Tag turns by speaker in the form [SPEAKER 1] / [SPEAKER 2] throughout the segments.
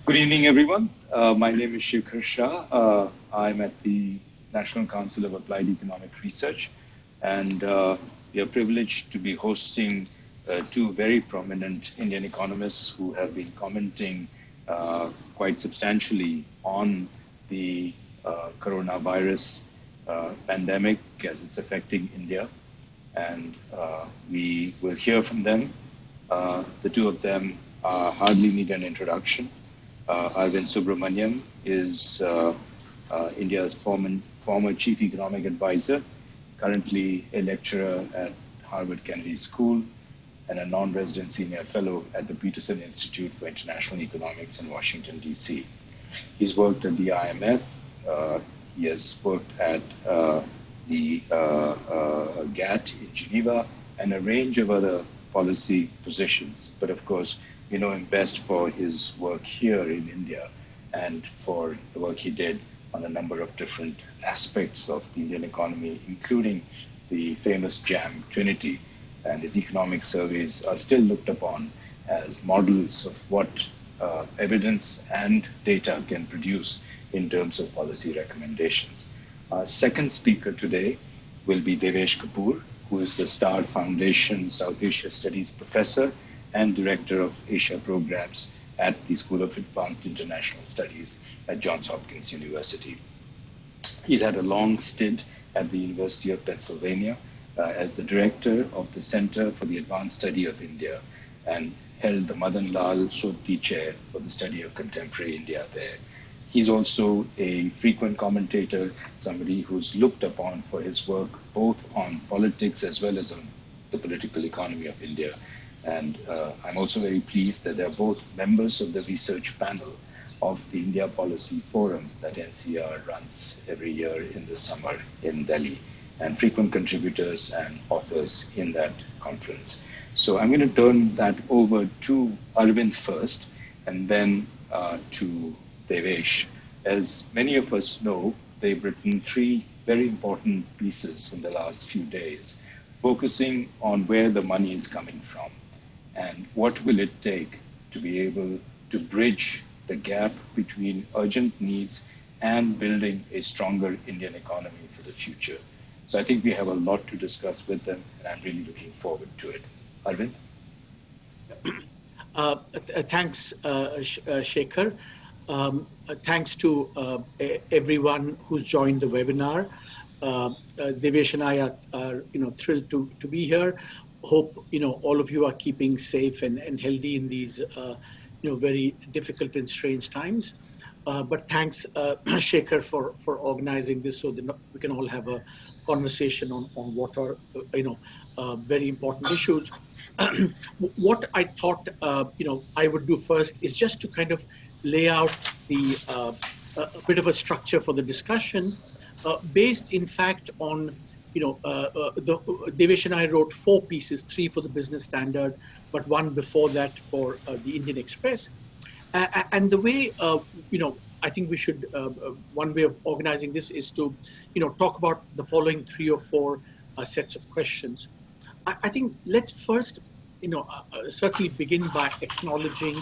[SPEAKER 1] Good evening, everyone. My name is Shekhar Shah. I'm at the National Council of Applied Economic Research, and we are privileged to be hosting two very prominent Indian economists who have been commenting quite substantially on the coronavirus pandemic as it's affecting India. And we will hear from them. The two of them hardly need an introduction. Arvind Subramanian is India's former chief economic advisor, currently a lecturer at Harvard Kennedy School and a non-resident senior fellow at the Peterson Institute for International Economics in Washington, D.C. He's worked at the IMF. He has worked at the GATT in Geneva and a range of other policy positions. But of course, we know him best for his work here in India and for the work he did on a number of different aspects of the Indian economy, including the famous JAM Trinity. And his economic surveys are still looked upon as models of what evidence and data can produce in terms of policy recommendations. Our second speaker today will be Devesh Kapur, who is the Star Foundation South Asia Studies Professor and Director of Asia Programs at the School of Advanced International Studies at Johns Hopkins University. He's had a long stint at the University of Pennsylvania as the Director of the Center for the Advanced Study of India and held the Madan Lal Shodhti Chair for the Study of Contemporary India there. He's also a frequent commentator, somebody who's looked upon for his work both on politics as well as on the political economy of India. And I'm also very pleased that they're both members of the research panel of the India Policy Forum that NCER runs every year in the summer in Delhi, and frequent contributors and authors in that conference. So I'm going to turn that over to Arvind first, and then to Devesh. As many of us know, they've written three very important pieces in the last few days, focusing on where the money is coming from and what will it take to be able to bridge the gap between urgent needs and building a stronger Indian economy for the future. So I think we have a lot to discuss with them, and I'm really looking forward to it. Arvind?
[SPEAKER 2] Thanks, Shekhar. Thanks to everyone who's joined the webinar. Devesh and I are thrilled to be here. Hope all of you are keeping safe and healthy in these very difficult and strange times. But thanks, Shekhar, for organizing this so that we can all have a conversation on what are very important issues. What I thought I would do first is just to kind of lay out a bit of a structure for the discussion, based in fact on Devesh and I wrote 4 pieces, 3 for the Business Standard, but 1 before that for the Indian Express. And the way I think we should one way of organizing this is to talk about the following 3 or 4 sets of questions. I think let's first certainly begin by acknowledging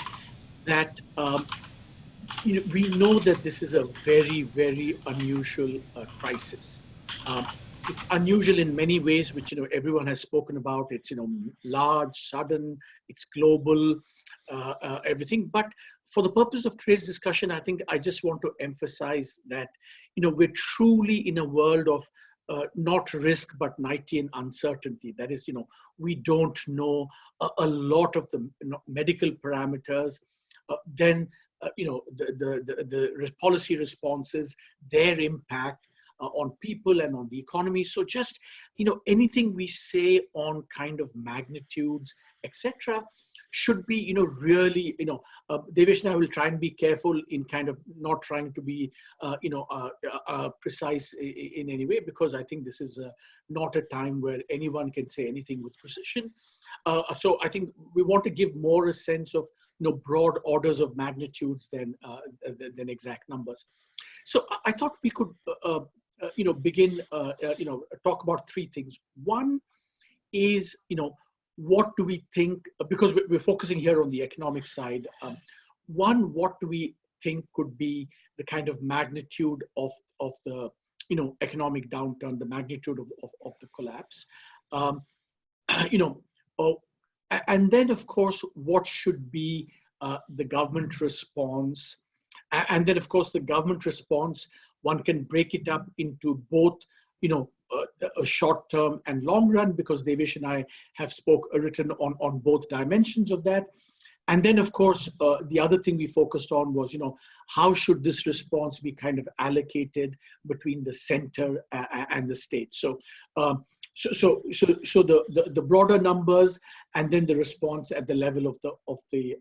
[SPEAKER 2] that we know that this is a very, very unusual crisis. It's unusual in many ways, which everyone has spoken about. It's large, sudden, it's global, everything. But for the purpose of today's discussion, I think I just want to emphasize that we're truly in a world of not risk but nighty and uncertainty. That is, we don't know a lot of the medical parameters. Then the policy responses, their impact on people and on the economy. So just anything we say on kind of magnitudes, etc., should be really Devesh and I will try and be careful in kind of not trying to be precise in any way, because I think this is not a time where anyone can say anything with precision. So I think we want to give more a sense of broad orders of magnitudes than exact numbers. So I thought we could begin talk about 3 things. One is what do we think, because we're focusing here on the economic side, one, what do we think could be the kind of magnitude of the economic downturn, the magnitude of the collapse, um, you know, oh, and then of course what should be the government response, and then of course the government response, one can break it up into both a short term and long run, because Devesh and I have written on both dimensions of that. And then, of course, the other thing we focused on was, how should this response be kind of allocated between the center and the state? So, the broader numbers, and then the response at the level of the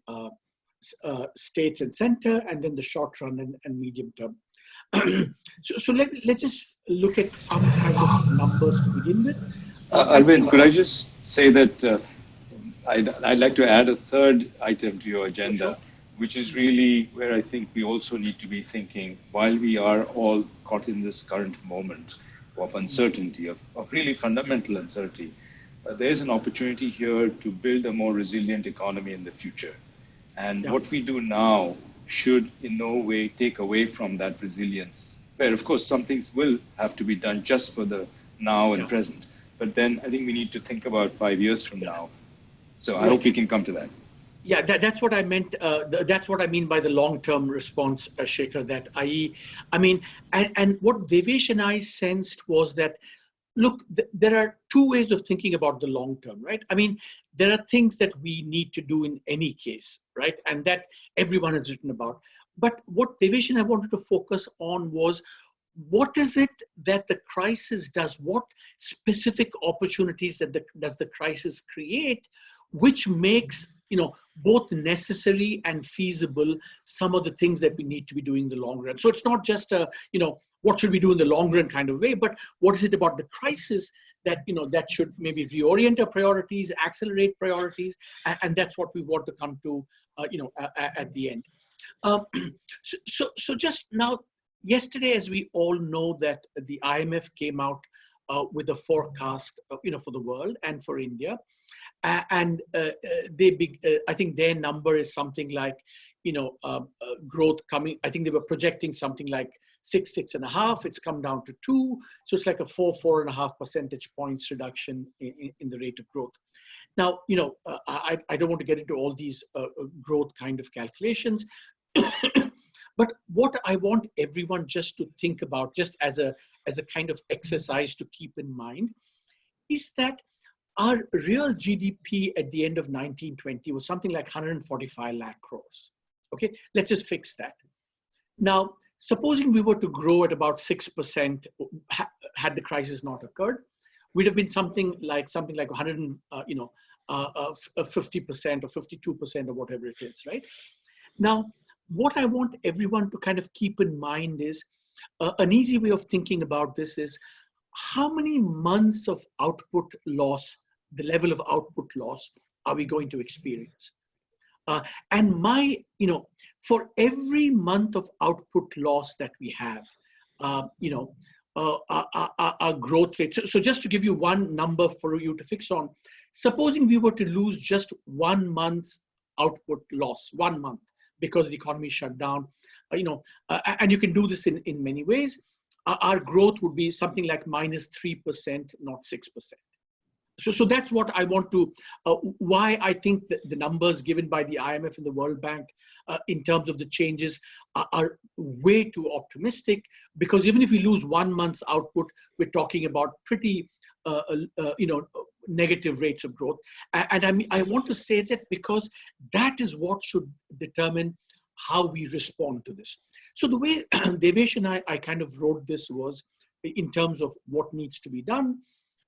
[SPEAKER 2] states and center, and then the short run and medium term. Let's just look at some kind of numbers to begin with.
[SPEAKER 1] Arvind, could I just say that I'd like to add a third item to your agenda,
[SPEAKER 2] Sure.
[SPEAKER 1] which is really where I think we also need to be thinking, while we are all caught in this current moment of uncertainty, of really fundamental uncertainty, there's an opportunity here to build a more resilient economy in the future. And what we do now should in no way take away from that resilience, where of course some things will have to be done just for the now and present. But then I think we need to think about 5 years from now. So I hope we can come to that.
[SPEAKER 2] Yeah, that's what I meant. That's what I mean by the long-term response, Shekhar. That I mean, and what Devesh and I sensed was that, look, there are two ways of thinking about the long term, right? I mean, there are things that we need to do in any case, right? And that everyone has written about. But what Devesh and I wanted to focus on was, what is it that the crisis does? What specific opportunities does the crisis create, which makes both necessary and feasible some of the things that we need to be doing in the long run? So it's not just a what should we do in the long run kind of way, but what is it about the crisis that that should maybe reorient our priorities, accelerate priorities, and that's what we want to come to at the end. So just now, yesterday, as we all know, that the IMF came out with a forecast for the world and for India. And I think their number is something like, growth coming. I think they were projecting something like 6.5. It's come down to 2. So it's like a 4.5 percentage points reduction in the rate of growth. Now, I don't want to get into all these growth kind of calculations, but what I want everyone just to think about, just as a kind of exercise to keep in mind, is that our real GDP at the end of 1920 was something like 145 lakh crores. Okay, let's just fix that. Now, supposing we were to grow at about 6%, had the crisis not occurred, we'd have been something like 100, 50% or 52% or whatever it is, right? Now, what I want everyone to kind of keep in mind is an easy way of thinking about this is, how many months of output loss, the level of output loss, are we going to experience? And for every month of output loss that we have, our growth rate. So just to give you one number for you to fix on, supposing we were to lose just 1 month's output loss, 1 month, because the economy shut down, and you can do this in many ways, our growth would be something like -3%, not 6%. So that's what I want to, why I think that the numbers given by the IMF and the World Bank in terms of the changes are way too optimistic, because even if we lose 1 month's output, we're talking about pretty, negative rates of growth. And I want to say that because that is what should determine how we respond to this. So the way Devesh and I kind of wrote this was in terms of what needs to be done.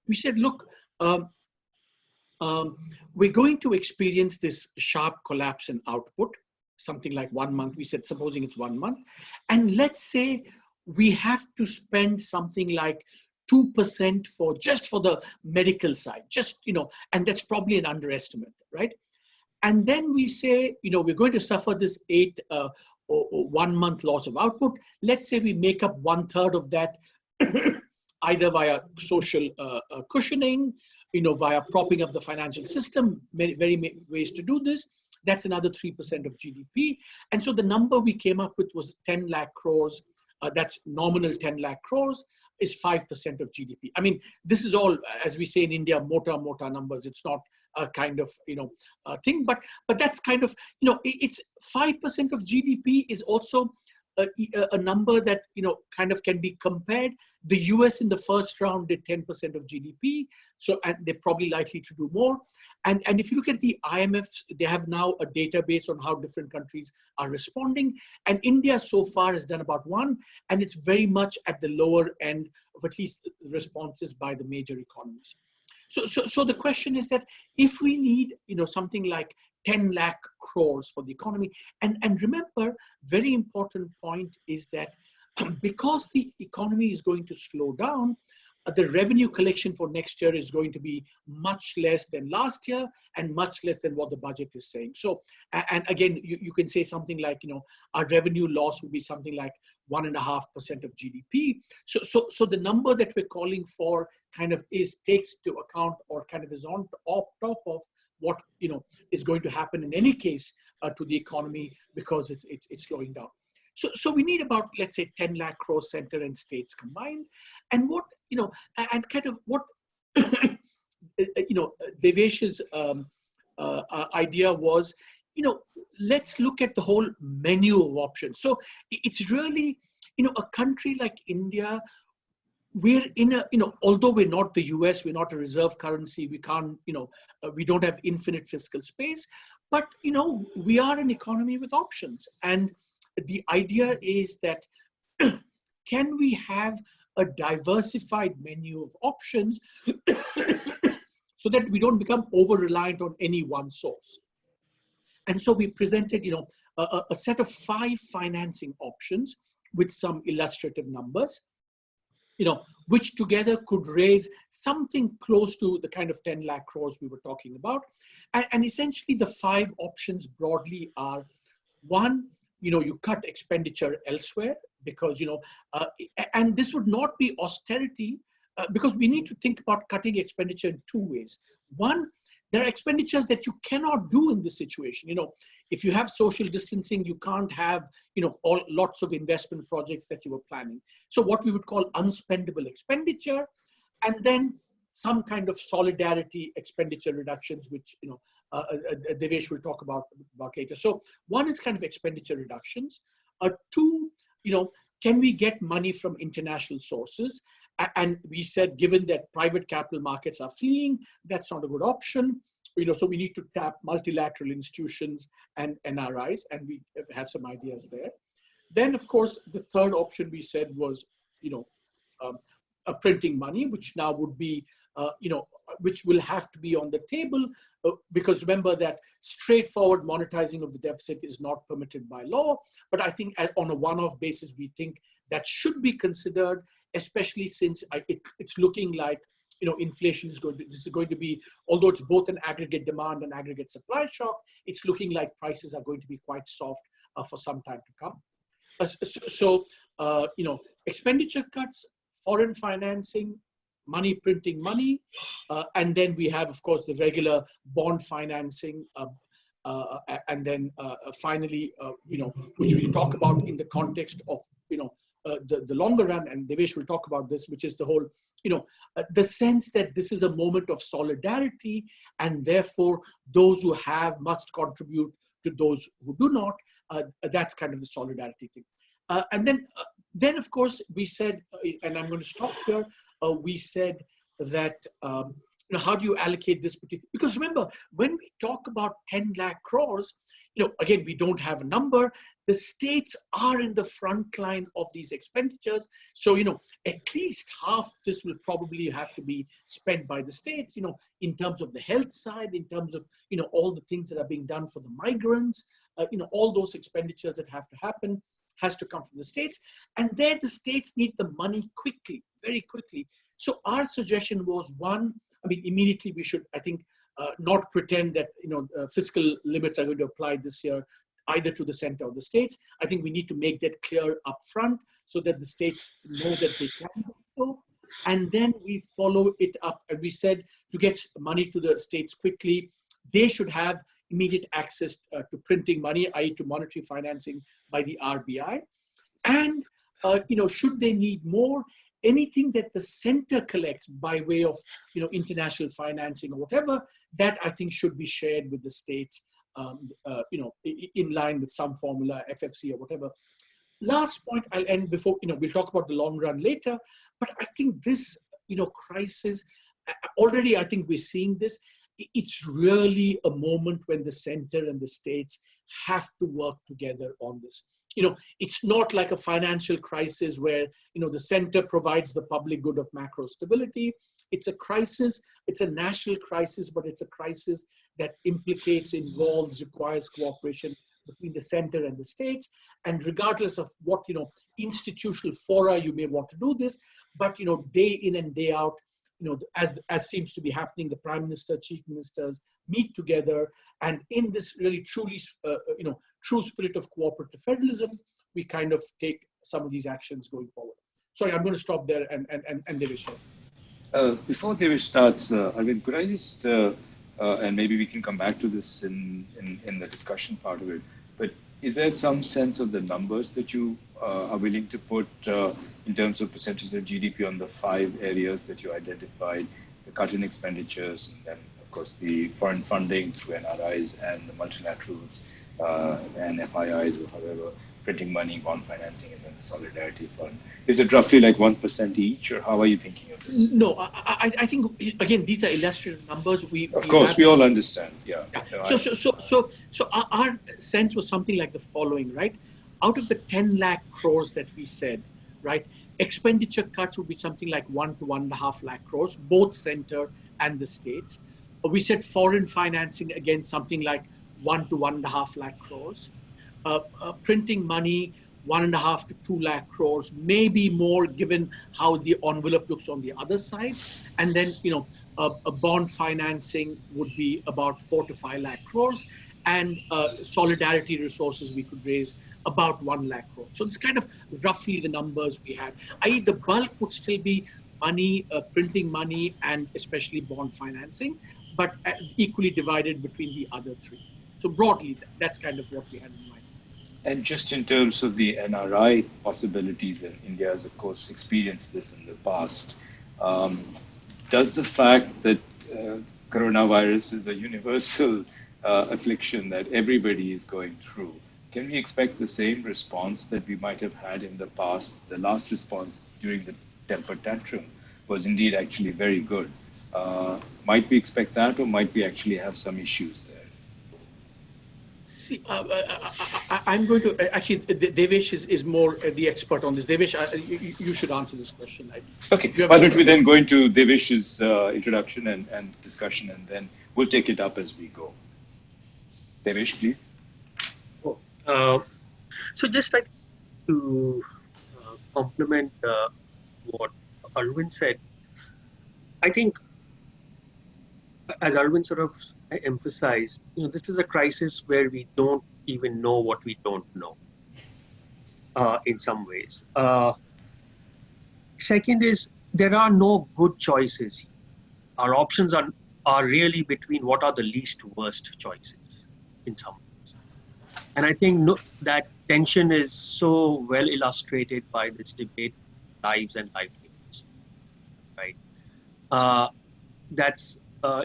[SPEAKER 2] We said, look, we're going to experience this sharp collapse in output, something like 1 month. We said, supposing it's 1 month. And let's say we have to spend something like 2% just for the medical side, and that's probably an underestimate, right? And then we say, we're going to suffer this 1 month loss of output. Let's say we make up 1/3 of that either via social cushioning, via propping up the financial system, very ways to do this. That's another 3% of GDP. And so the number we came up with was 10 lakh crores. That's nominal 10 lakh crores is 5% of GDP. I mean, this is all, as we say in India, mota numbers. It's not a kind of, thing, but that's kind of, it's 5% of GDP is also a number that, kind of can be compared. The US in the first round did 10% of GDP. So, and they're probably likely to do more. And if you look at the IMF, they have now a database on how different countries are responding. And India so far has done about 1, and it's very much at the lower end of at least responses by the major economies. So the question is that if we need, something like 10 lakh crores for the economy, and remember, very important point is that because the economy is going to slow down, the revenue collection for next year is going to be much less than last year and much less than what the budget is saying. So, and again, you can say something like, our revenue loss would be something like 1.5% of GDP. So the number that we're calling for kind of takes into account, or kind of is on top of what, is going to happen in any case to the economy, because it's slowing down. So we need about, let's say, 10 lakh crores center and states combined. And what, and kind of what, Devesh's idea was, let's look at the whole menu of options. So it's really, a country like India, we're in a, although we're not the US, we're not a reserve currency, we can't, we don't have infinite fiscal space, but, we are an economy with options. And the idea is that can we have a diversified menu of options so that we don't become over-reliant on any one source? And so we presented, a set of 5 financing options with some illustrative numbers, which together could raise something close to the kind of 10 lakh crores we were talking about. And essentially the 5 options broadly are: 1, you cut expenditure elsewhere, because, and this would not be austerity, because we need to think about cutting expenditure in 2 ways. 1, there are expenditures that you cannot do in this situation. If you have social distancing, you can't have, lots of investment projects that you were planning. So what we would call unspendable expenditure, and then some kind of solidarity expenditure reductions, which, Devesh will talk about later. So 1 is kind of expenditure reductions. 2, can we get money from international sources? And we said, given that private capital markets are fleeing, that's not a good option. So we need to tap multilateral institutions and NRIs, and we have some ideas there. Then, of course, the third option we said was, printing money, which now would be, which will have to be on the table, because remember that straightforward monetizing of the deficit is not permitted by law. But I think on a one-off basis, we think that should be considered, especially since it's looking like, inflation is going to be, although it's both an aggregate demand and aggregate supply shock, it's looking like prices are going to be quite soft for some time to come. Expenditure cuts, foreign financing, printing money, and then we have, of course, the regular bond financing, and then finally, which we talk about in the context of, the longer run, and Devesh will talk about this, which is the whole, the sense that this is a moment of solidarity, and therefore those who have must contribute to those who do not. That's kind of the solidarity thing. And then of course we said, and I'm going to stop here. We said that, how do you allocate this particular? Because remember, when we talk about 10 lakh crores, again, we don't have a number. The states are in the front line of these expenditures. So, at least half this will probably have to be spent by the states, in terms of the health side, in terms of, all the things that are being done for the migrants, all those expenditures that have to happen has to come from the states. And there the states need the money quickly, very quickly. So our suggestion was, 1, immediately we should, I think, not pretend that, fiscal limits are going to apply this year either to the center or the states. I think we need to make that clear up front so that the states know that they can do so. And then we follow it up. And we said, to get money to the states quickly, they should have, immediate access to printing money, i.e. to monetary financing by the RBI. And, should they need more, anything that the center collects by way of, international financing or whatever, that I think should be shared with the states, in line with some formula, FFC or whatever. Last point I'll end before, we'll talk about the long run later, but I think this, crisis, already I think we're seeing this. It's really a moment when the center and the states have to work together on this. It's not like a financial crisis where, the center provides the public good of macro stability. It's a crisis, it's a national crisis, but it's a crisis that implicates, involves, requires cooperation between the center and the states. And regardless of what, institutional fora you may want to do this, but, day in and day out, as seems to be happening, the prime minister, chief ministers meet together, and in this really truly, true spirit of cooperative federalism, we kind of take some of these actions going forward. Sorry, I'm going to stop there and Devesh.
[SPEAKER 1] Before Devesh starts, Arvind, could I just, and maybe we can come back to this in the discussion part of it, but is there some sense of the numbers that you are willing to put in terms of percentages of GDP on the 5 areas that you identified, the cut in expenditures, and then, of course, the foreign funding through NRIs and the multilaterals and FIIs or however, printing money, bond financing, and then the solidarity fund? Is it roughly like 1% each, or how are you thinking of this?
[SPEAKER 2] No, I think, again, these are illustrative numbers.
[SPEAKER 1] Of course, we all understand. Yeah.
[SPEAKER 2] So our sense was something like the following, right? Out of the 10 lakh crores that we said, right, expenditure cuts would be something like 1 to 1.5 lakh crores, both center and the states. We said foreign financing, again, something like 1 to 1.5 lakh crores. Printing money, 1.5 to 2 lakh crores, maybe more given how the envelope looks on the other side. And then, a bond financing would be about 4 to 5 lakh crores. And solidarity resources we could raise about 1 lakh crores. So it's kind of roughly the numbers we had. I.e. the bulk would still be money, printing money, and especially bond financing, but equally divided between the other 3. So broadly, that's kind of what we had in mind.
[SPEAKER 1] And just in terms of the NRI possibilities, and India has, of course, experienced this in the past, does the fact that coronavirus is a universal affliction that everybody is going through, can we expect the same response that we might have had in the past? The last response during the temper tantrum was indeed actually very good. Might we expect that, or might we actually have some issues there?
[SPEAKER 2] See, I'm going to actually, Devesh is more the expert on this. Devesh, you should answer this question.
[SPEAKER 1] Okay, why don't we then go into Devesh's introduction and discussion, and then we'll take it up as we go. Devesh, please.
[SPEAKER 3] So just like to complement what Arvind said, I think, as Arvind sort of emphasized, this is a crisis where we don't even know what we don't know, in some ways. Second is, there are no good choices. Our options are really between what are the least worst choices, in some ways. And I think that tension is so well illustrated by this debate, lives and livelihoods, right? That's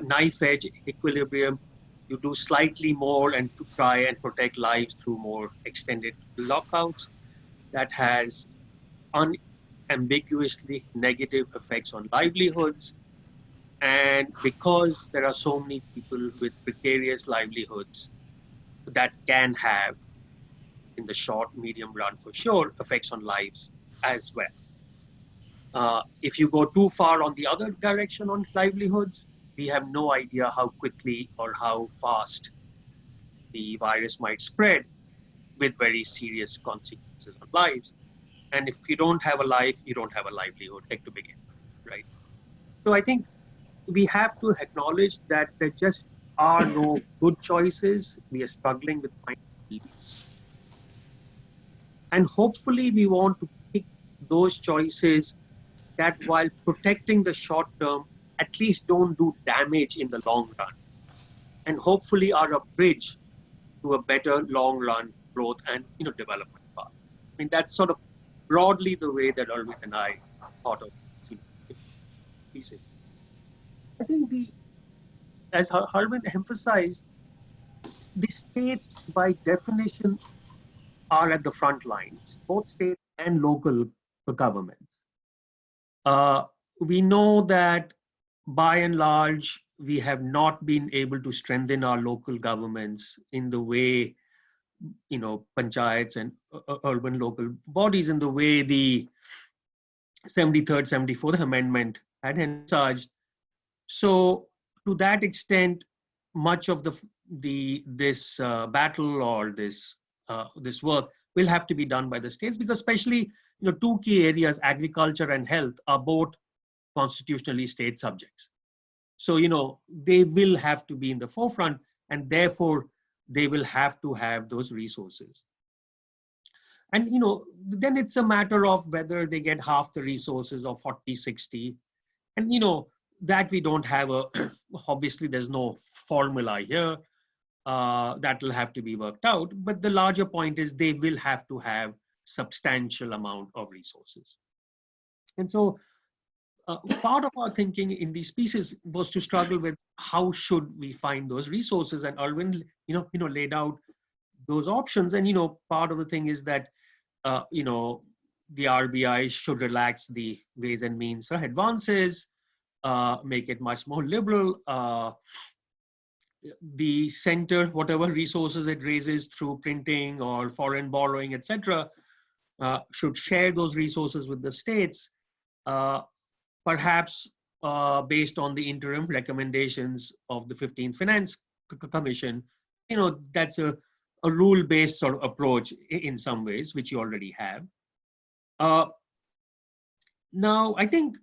[SPEAKER 3] knife edge equilibrium. You do slightly more and to try and protect lives through more extended lockouts. That has unambiguously negative effects on livelihoods. And because there are so many people with precarious livelihoods, that can have, in the short, medium run for sure, effects on lives as well. If you go too far on the other direction on livelihoods, we have no idea how quickly or how fast the virus might spread with very serious consequences on lives. And if you don't have a life, you don't have a livelihood to begin, right? So I think we have to acknowledge that there just are no good choices. We are struggling with finding. And hopefully we want to pick those choices that, while protecting the short term, at least don't do damage in the long run. and hopefully are a bridge to a better long-run growth and development path. I mean, that's sort of broadly the way that Arvind and I thought of pieces. I think as Arvind emphasized, the states by definition are at the front lines, both state and local governments. We know that by and large, we have not been able to strengthen our local governments in the way, panchayats and urban local bodies, in the way the 73rd, 74th Amendment had envisaged. So to that extent, much of this battle or this work will have to be done by the states, because especially two key areas, agriculture and health, are both constitutionally state subjects. So they will have to be in the forefront, and therefore they will have to have those resources. And then it's a matter of whether they get half the resources or 40, 60, and that we don't have obviously there's no formula here. That will have to be worked out. But the larger point is they will have to have substantial amount of resources. And so part of our thinking in these pieces was to struggle with how should we find those resources. And Arvind, laid out those options. And, part of the thing is that, the RBI should relax the ways and means advances, make it much more liberal. The center, whatever resources it raises through printing or foreign borrowing, etc., should share those resources with the states, perhaps based on the interim recommendations of the 15th Finance Commission. That's a rule-based sort of approach in some ways, which you already have. Now, I think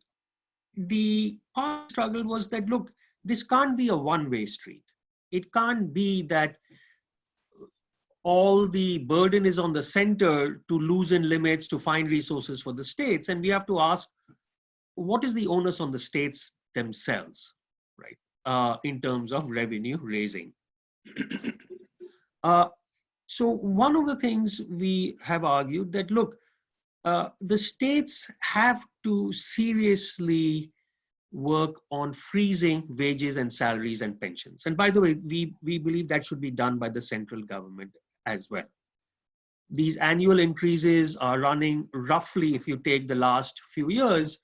[SPEAKER 3] the struggle was that, look, this can't be a one-way street. It can't be that all the burden is on the center to loosen limits, to find resources for the states. And we have to ask, what is the onus on the states themselves, right, in terms of revenue raising? So one of the things we have argued that, look, the states have to seriously work on freezing wages and salaries and pensions. And by the way, we believe that should be done by the central government as well. These annual increases are running roughly, if you take the last few years,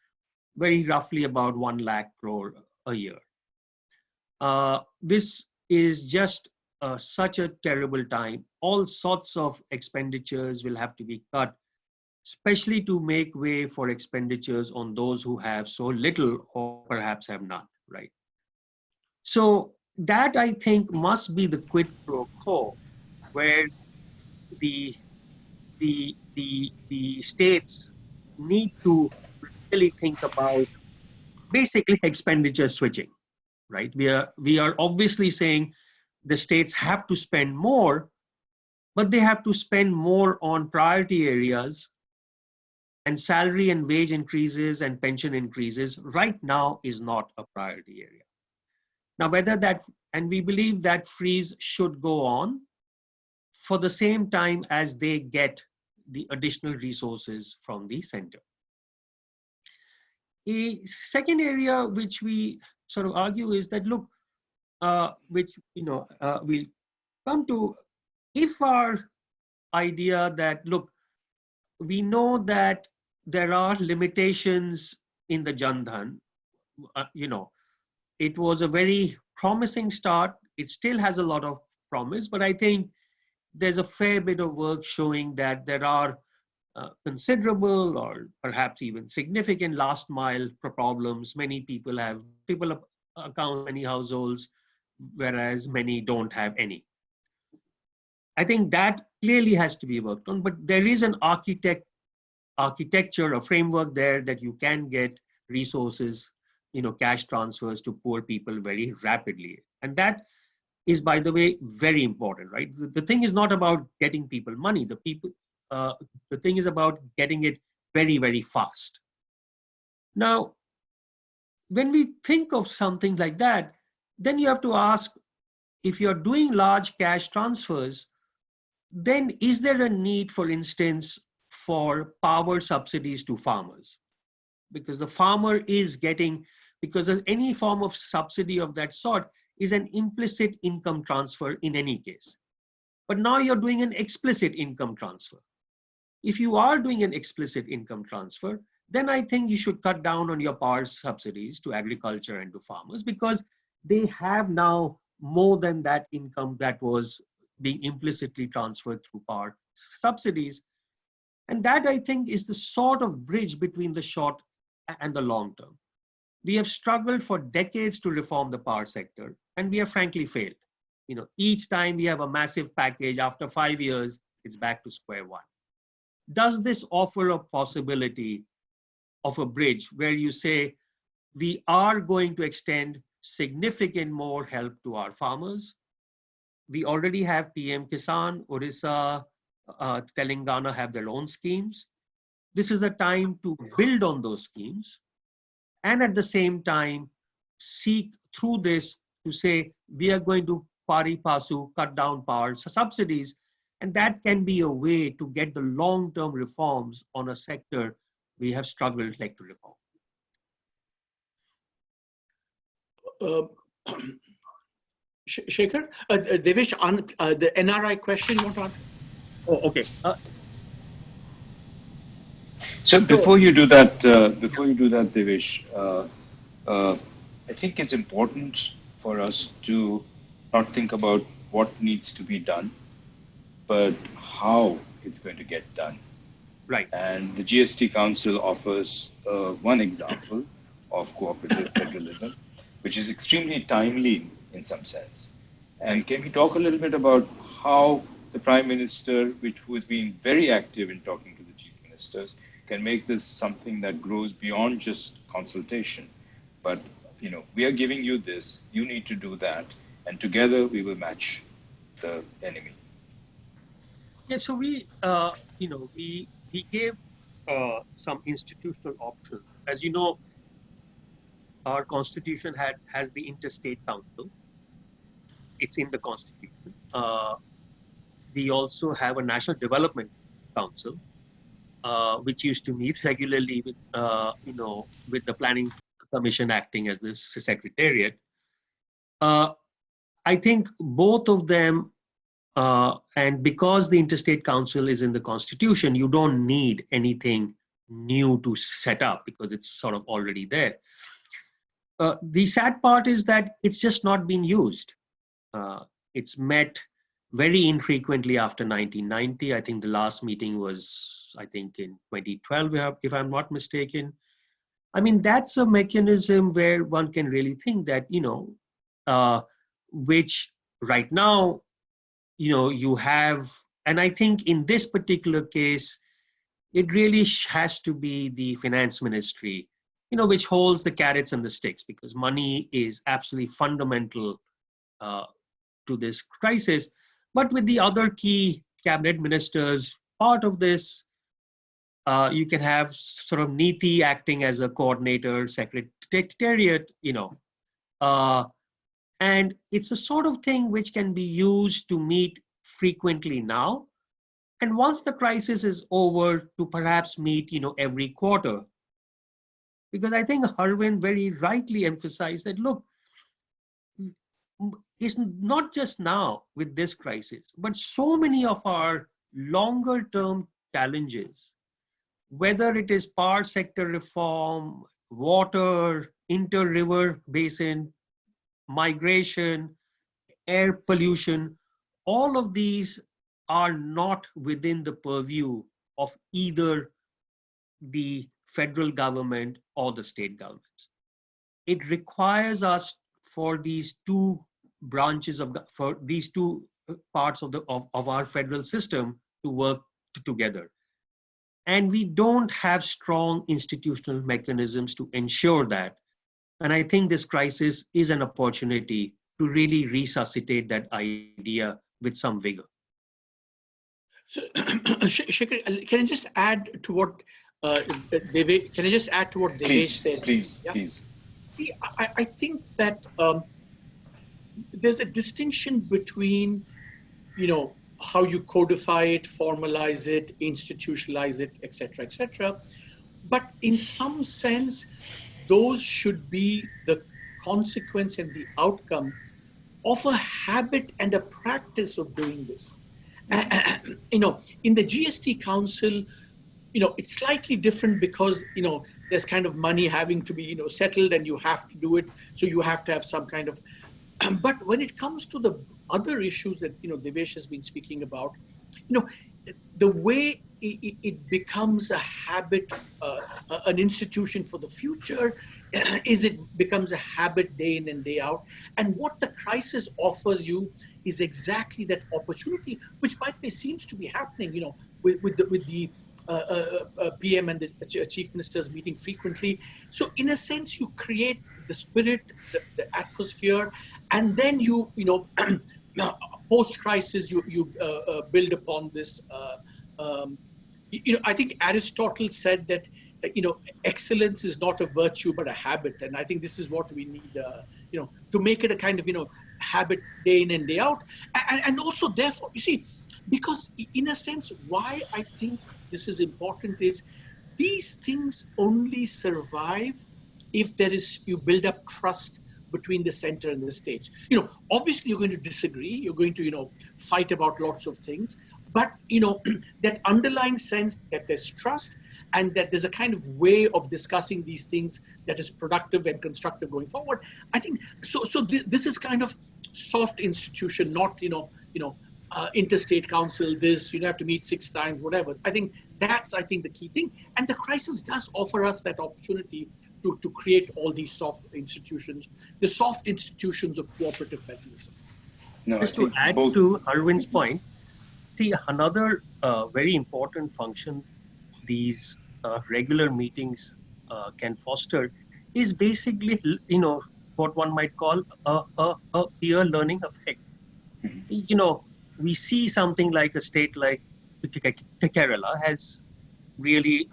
[SPEAKER 3] very roughly about 1 lakh crore a year. This is just such a terrible time. All sorts of expenditures will have to be cut, especially to make way for expenditures on those who have so little or perhaps have none, right? So that, I think, must be the quid pro quo, where the states need to really think about basically expenditure switching, right? We are obviously saying the states have to spend more, but they have to spend more on priority areas, and salary and wage increases and pension increases right now is not a priority area. Now, whether that, and we believe that freeze should go on for the same time as they get the additional resources from the center. A second area which we sort of argue is that, look, which we'll come to, if our idea that, look, we know that there are limitations in the Jan Dhan. It was a very promising start. It still has a lot of promise, but I think there's a fair bit of work showing that there are considerable or perhaps even significant last mile problems. Many people have accounts, many households, whereas many don't have any. I think that clearly has to be worked on, but there is an architecture, a framework there that you can get resources, cash transfers to poor people very rapidly. And that is, by the way, very important, right? The thing is not about getting people money. The thing is about getting it very, very fast. Now, when we think of something like that, then you have to ask, if you're doing large cash transfers, then is there a need, for instance, for power subsidies to farmers? Because the farmer is getting, because any form of subsidy of that sort is an implicit income transfer in any case. But now you're doing an explicit income transfer. If you are doing an explicit income transfer, then I think you should cut down on your power subsidies to agriculture and to farmers, because they have now more than that income that was being implicitly transferred through power subsidies. And that, I think, is the sort of bridge between the short and the long term. We have struggled for decades to reform the power sector, and we have frankly failed. Each time we have a massive package, after 5 years, it's back to square one. Does this offer a possibility of a bridge where you say, we are going to extend significant more help to our farmers? We already have PM Kisan, Orissa, Telangana have their own schemes. This is a time to build on those schemes, and at the same time, seek through this to say, we are going to pari passu, cut down power subsidies, and that can be a way to get the long-term reforms on a sector we have struggled like to reform.
[SPEAKER 2] Shekhar, Devesh, the NRI question you want to answer?
[SPEAKER 3] Oh, okay.
[SPEAKER 1] So before you do that, Devesh, I think it's important for us to not think about what needs to be done, but how it's going to get done.
[SPEAKER 3] Right.
[SPEAKER 1] And the GST Council offers one example of cooperative federalism, which is extremely timely in some sense. And can we talk a little bit about how the Prime Minister, who has been very active in talking to the Chief Ministers, can make this something that grows beyond just consultation? But we are giving you this, you need to do that, and together we will match the enemy.
[SPEAKER 3] Yeah, so we gave some institutional options. As you know, our constitution has the interstate council. It's in the constitution. We also have a national development council, which used to meet regularly with with the planning commission acting as the secretariat. I think both of them, and because the interstate council is in the constitution, you don't need anything new to set up because it's sort of already there. The sad part is that it's just not been used. It's met very infrequently after 1990. I think the last meeting was, I think, in 2012, if I'm not mistaken. I mean, that's a mechanism where one can really think that, which right now, you have, and I think in this particular case, it really has to be the finance ministry, which holds the carrots and the sticks, because money is absolutely fundamental to this crisis. But with the other key cabinet ministers, part of this, you can have sort of Niti acting as a coordinator, secretariat, and it's a sort of thing which can be used to meet frequently now. And once the crisis is over, to perhaps meet, every quarter. Because I think Arvind very rightly emphasized that, look, it's not just now with this crisis, but so many of our longer term challenges, whether it is power sector reform, water, inter-river basin, migration, air pollution, all of these are not within the purview of either the federal government or the state governments. It requires us for these two branches for these two parts of our federal system to work together. And we don't have strong institutional mechanisms to ensure that. And I think this crisis is an opportunity to really resuscitate that idea with some vigor.
[SPEAKER 2] So, Shekhar, can I just add to what Devesh said?
[SPEAKER 1] Please.
[SPEAKER 2] See, I think that there's a distinction between, how you codify it, formalize it, institutionalize it, etc., etc. But in some sense, those should be the consequence and the outcome of a habit and a practice of doing this. In the GST Council, it's slightly different because, there's kind of money having to be, settled, and you have to do it. So you have to have some kind of, but when it comes to the other issues that, Devesh has been speaking about, you know, the way it becomes a habit, an institution for the future, is it becomes a habit day in and day out. And what the crisis offers you is exactly that opportunity, which, by the way, seems to be happening, with the PM and the chief ministers meeting frequently. So in a sense, you create the spirit, the atmosphere, and then post-crisis, you build upon this. I think Aristotle said that excellence is not a virtue but a habit, and I think this is what we need. To make it a kind of habit day in and day out, and also therefore, you see, because in a sense, why I think this is important is these things only survive if you build up trust between the center and the states. Obviously you're going to disagree, you're going to, fight about lots of things, but, that underlying sense that there's trust and that there's a kind of way of discussing these things that is productive and constructive going forward. I think, this is kind of soft institution, not, interstate council, this, you have to meet 6 times, whatever. I think that's, the key thing. And the crisis does offer us that opportunity to create all these soft institutions, the soft institutions of cooperative federalism.
[SPEAKER 3] No, just to add to Arvind's point, see, another very important function these regular meetings can foster is basically, what one might call a peer learning effect. We see something like a state like Kerala has really,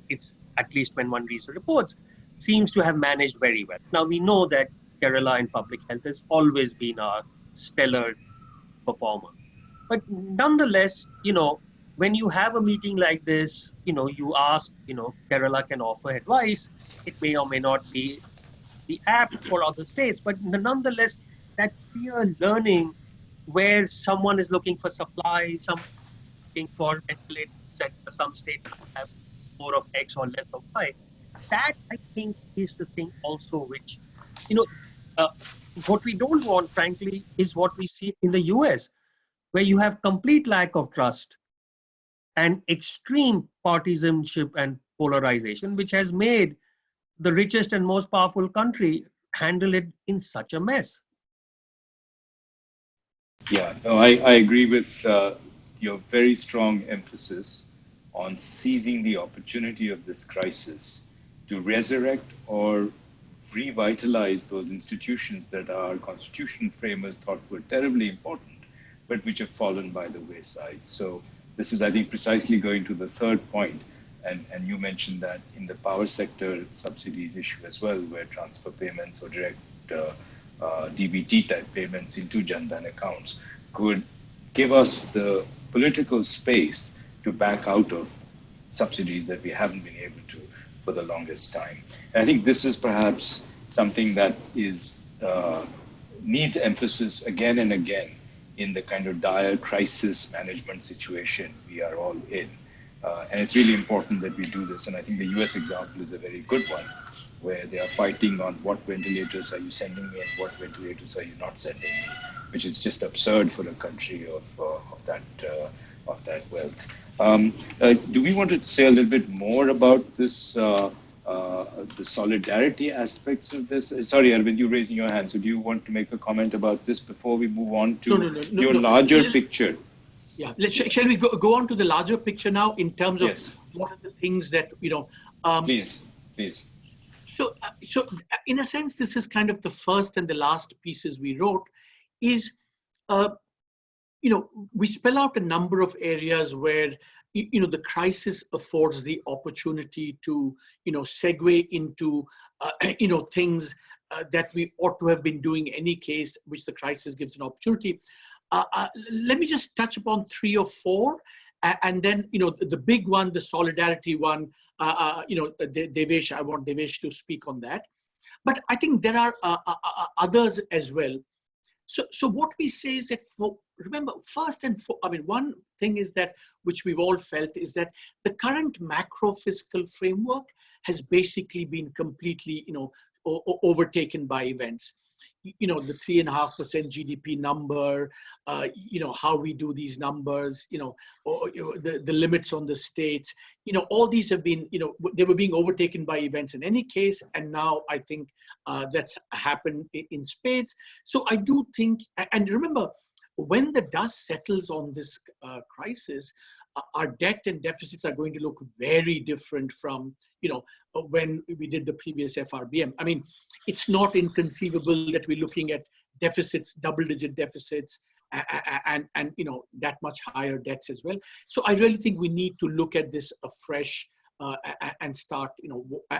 [SPEAKER 3] it's at least when one reads the reports, seems to have managed very well. Now, we know that Kerala in public health has always been a stellar performer. But nonetheless, when you have a meeting like this, you ask, Kerala can offer advice. It may or may not be the apt for other states, but nonetheless, that peer learning where someone is looking for supply, some looking for ventilators, etc. Some states have more of X or less of Y. That, I think, is the thing also which, what we don't want, frankly, is what we see in the US, where you have complete lack of trust and extreme partisanship and polarization, which has made the richest and most powerful country handle it in such a mess.
[SPEAKER 1] Yeah, no, I agree with your very strong emphasis on seizing the opportunity of this crisis to resurrect or revitalize those institutions that our constitution framers thought were terribly important, but which have fallen by the wayside. So this is, I think, precisely going to the third point. And you mentioned that in the power sector subsidies issue as well, where transfer payments or direct DBT type payments into Jan Dhan accounts could give us the political space to back out of subsidies that we haven't been able to for the longest time. And I think this is perhaps something that is needs emphasis again and again in the kind of dire crisis management situation we are all in. And it's really important that we do this. And I think the US example is a very good one, where they are fighting on what ventilators are you sending me and what ventilators are you not sending me, which is just absurd for a country of that wealth. Do we want to say a little bit more about this, the solidarity aspects of this? Sorry, Arvind, you're raising your hand. So do you want to make a comment about this before we move on to your larger picture?
[SPEAKER 2] Yeah, shall we go on to the larger picture now in terms of what are the things that,
[SPEAKER 1] Please.
[SPEAKER 2] So in a sense, this is kind of the first and the last pieces we wrote is, we spell out a number of areas where, the crisis affords the opportunity to, segue into, things that we ought to have been doing in any case, which the crisis gives an opportunity. Let me just touch upon 3 or 4, and then, the big one, the solidarity one, Devesh, I want Devesh to speak on that. But I think there are others as well. So what we say is that, remember, first and foremost, one thing is that, which we've all felt, is that the current macro fiscal framework has basically been completely, overtaken by events. The 3.5% GDP number, how we do these numbers, or, the limits on the states, all these have been, they were being overtaken by events in any case. And now I think that's happened in spades. So I do think, and remember, when the dust settles on this crisis, our debt and deficits are going to look very different from, when we did the previous FRBM. I mean, it's not inconceivable that we're looking at deficits, double-digit deficits, and that much higher debts as well. So I really think we need to look at this afresh and start,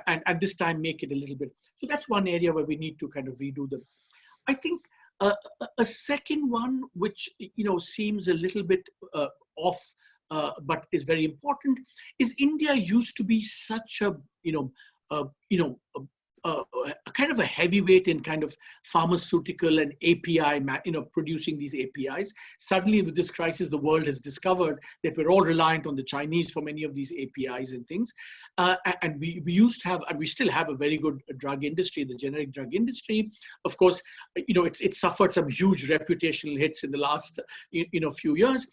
[SPEAKER 2] and this time make it a little bit. So that's one area where we need to kind of redo them. I think a second one, which seems a little bit off, but is very important, is India used to be such a kind of a heavyweight in kind of pharmaceutical and API, producing these APIs. Suddenly, with this crisis, the world has discovered that we're all reliant on the Chinese for many of these APIs and things. And we used to have, and we still have, a very good drug industry, the generic drug industry. Of course, it suffered some huge reputational hits in the last, few years.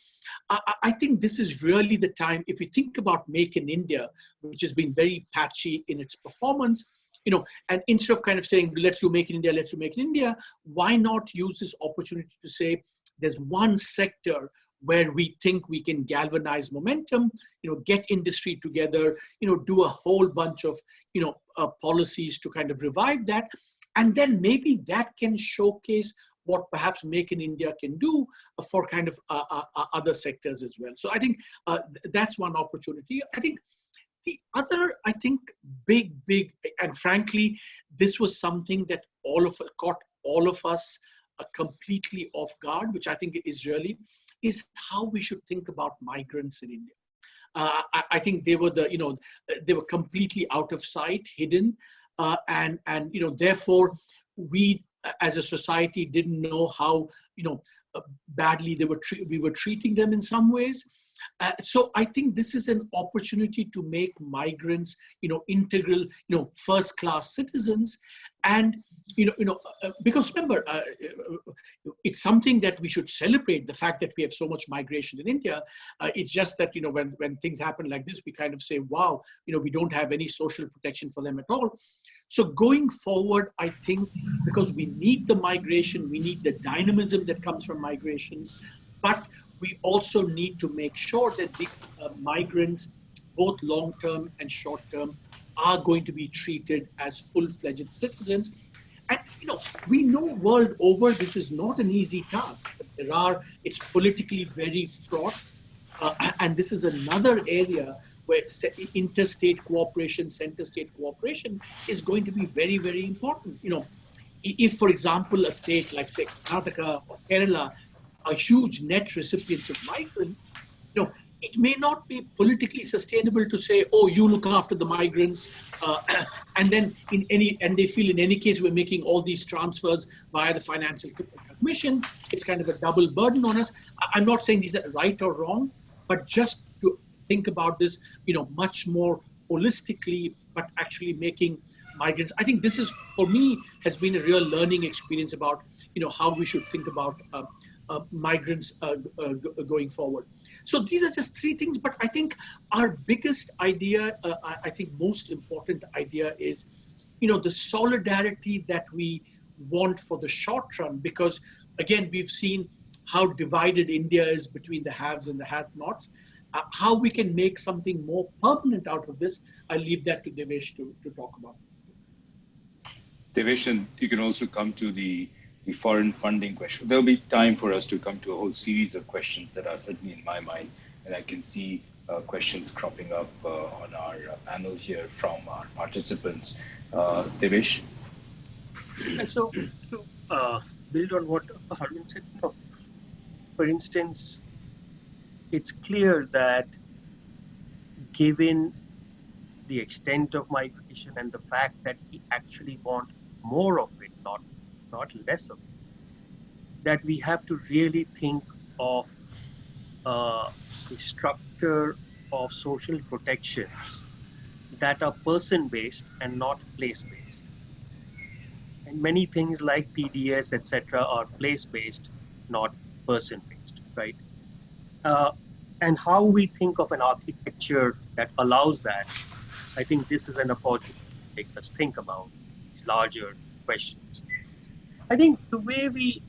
[SPEAKER 2] I think this is really the time, if we think about Make in India, which has been very patchy in its performance, and instead of kind of saying, let's do Make in India, let's do Make in India, why not use this opportunity to say, there's one sector where we think we can galvanize momentum, get industry together, do a whole bunch of, policies to kind of revive that. And then maybe that can showcase what perhaps Make in India can do for kind of other sectors as well. So I think that's one opportunity. I think the other, big, and frankly, this was something that caught all of us completely off guard, which I think is how we should think about migrants in India. I think they were they were completely out of sight, hidden, and therefore we as a society didn't know how badly we were treating them in some ways. So I think this is an opportunity to make migrants, integral, first-class citizens, and because remember, it's something that we should celebrate. The fact that we have so much migration in India. It's just that when things happen like this, we kind of say, wow, we don't have any social protection for them at all. So going forward, I think because we need the migration, we need the dynamism that comes from migration, but we also need to make sure that the migrants, both long-term and short-term, are going to be treated as full-fledged citizens. And we know world over this is not an easy task. It's politically very fraught, and this is another area where interstate cooperation, center-state cooperation is going to be very, very important. If, for example, a state like, say, Karnataka or Kerala are huge net recipients of migrants, it may not be politically sustainable to say, oh, you look after the migrants, and then they feel in any case we're making all these transfers via the Financial Commission. It's kind of a double burden on us. I'm not saying these are right or wrong, but just to think about this, much more holistically, but actually making migrants. I think this is, for me, has been a real learning experience about, how we should think about migrants going forward. So these are just 3 things, but I think our biggest idea, I think most important idea is, the solidarity that we want for the short run, because again, we've seen how divided India is between the haves and the have-nots. How we can make something more permanent out of this, I'll leave that to Devesh to talk about.
[SPEAKER 1] Devesh, and you can also come to the foreign funding question. There'll be time for us to come to a whole series of questions that are certainly in my mind, and I can see questions cropping up on our panel here from our participants. Devesh?
[SPEAKER 3] And so to build on what Arvind said, for instance, it's clear that given the extent of migration and the fact that we actually want more of it, not less of it, that we have to really think of uh, a structure of social protections that are person-based and not place-based. And many things like PDS, etc., are place-based, not person-based, right? Uh, and how we think of an architecture that allows that, I think this is an opportunity to make us think about these larger questions. I think the way we,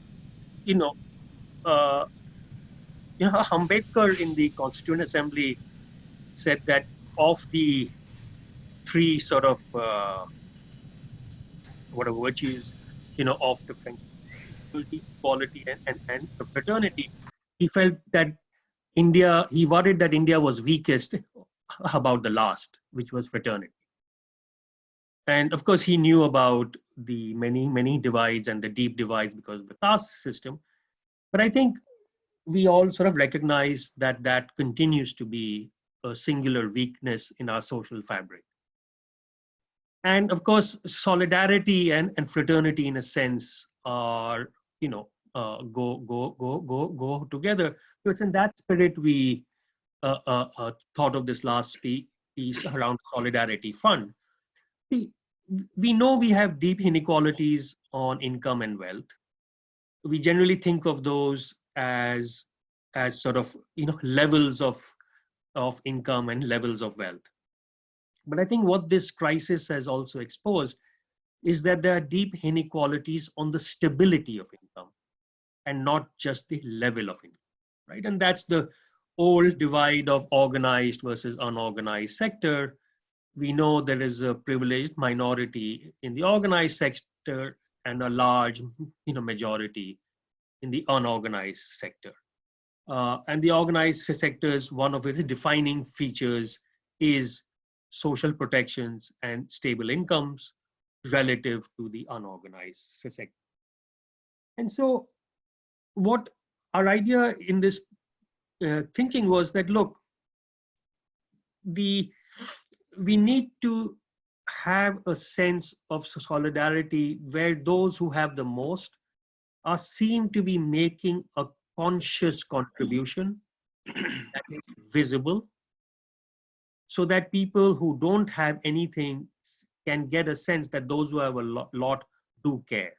[SPEAKER 3] you know, uh, Ambedkar in the Constituent Assembly said that of the three sort of what are virtues, of the friendship, equality, equality, and the fraternity, he felt that he worried that India was weakest about the last, which was fraternity. And of course, he knew about the many divides and the deep divides because of the caste system. But I think we all sort of recognize that that continues to be a singular weakness in our social fabric. And of course, solidarity and fraternity, in a sense, are go together. So it's in that spirit we thought of this last piece around solidarity fund. See, we know we have deep inequalities on income and wealth. We generally think of those as sort of levels of income and levels of wealth. But I think what this crisis has also exposed is that there are deep inequalities on the stability of income and not just the level of income, right? And that's the old divide of organized versus unorganized sector. We know there is a privileged minority in the organized sector and a large majority in the unorganized sector. And the organized sectors, one of its defining features is social protections and stable incomes relative to the unorganized sector. And so what our idea in this thinking was that, look, we need to have a sense of solidarity where those who have the most are seen to be making a conscious contribution that is visible, so that people who don't have anything can get a sense that those who have a lot do care.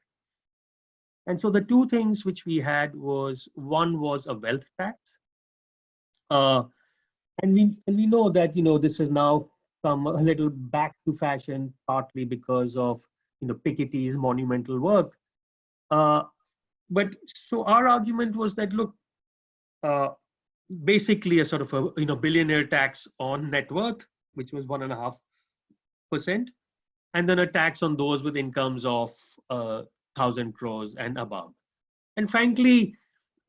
[SPEAKER 3] And so the two things which we had was, one was a wealth tax. And we know that, this has now come a little back to fashion, partly because of, Piketty's monumental work. But so our argument was that, look, basically a sort of a billionaire tax on net worth, which was 1.5%, and then a tax on those with incomes of 1,000 crores and above. And frankly,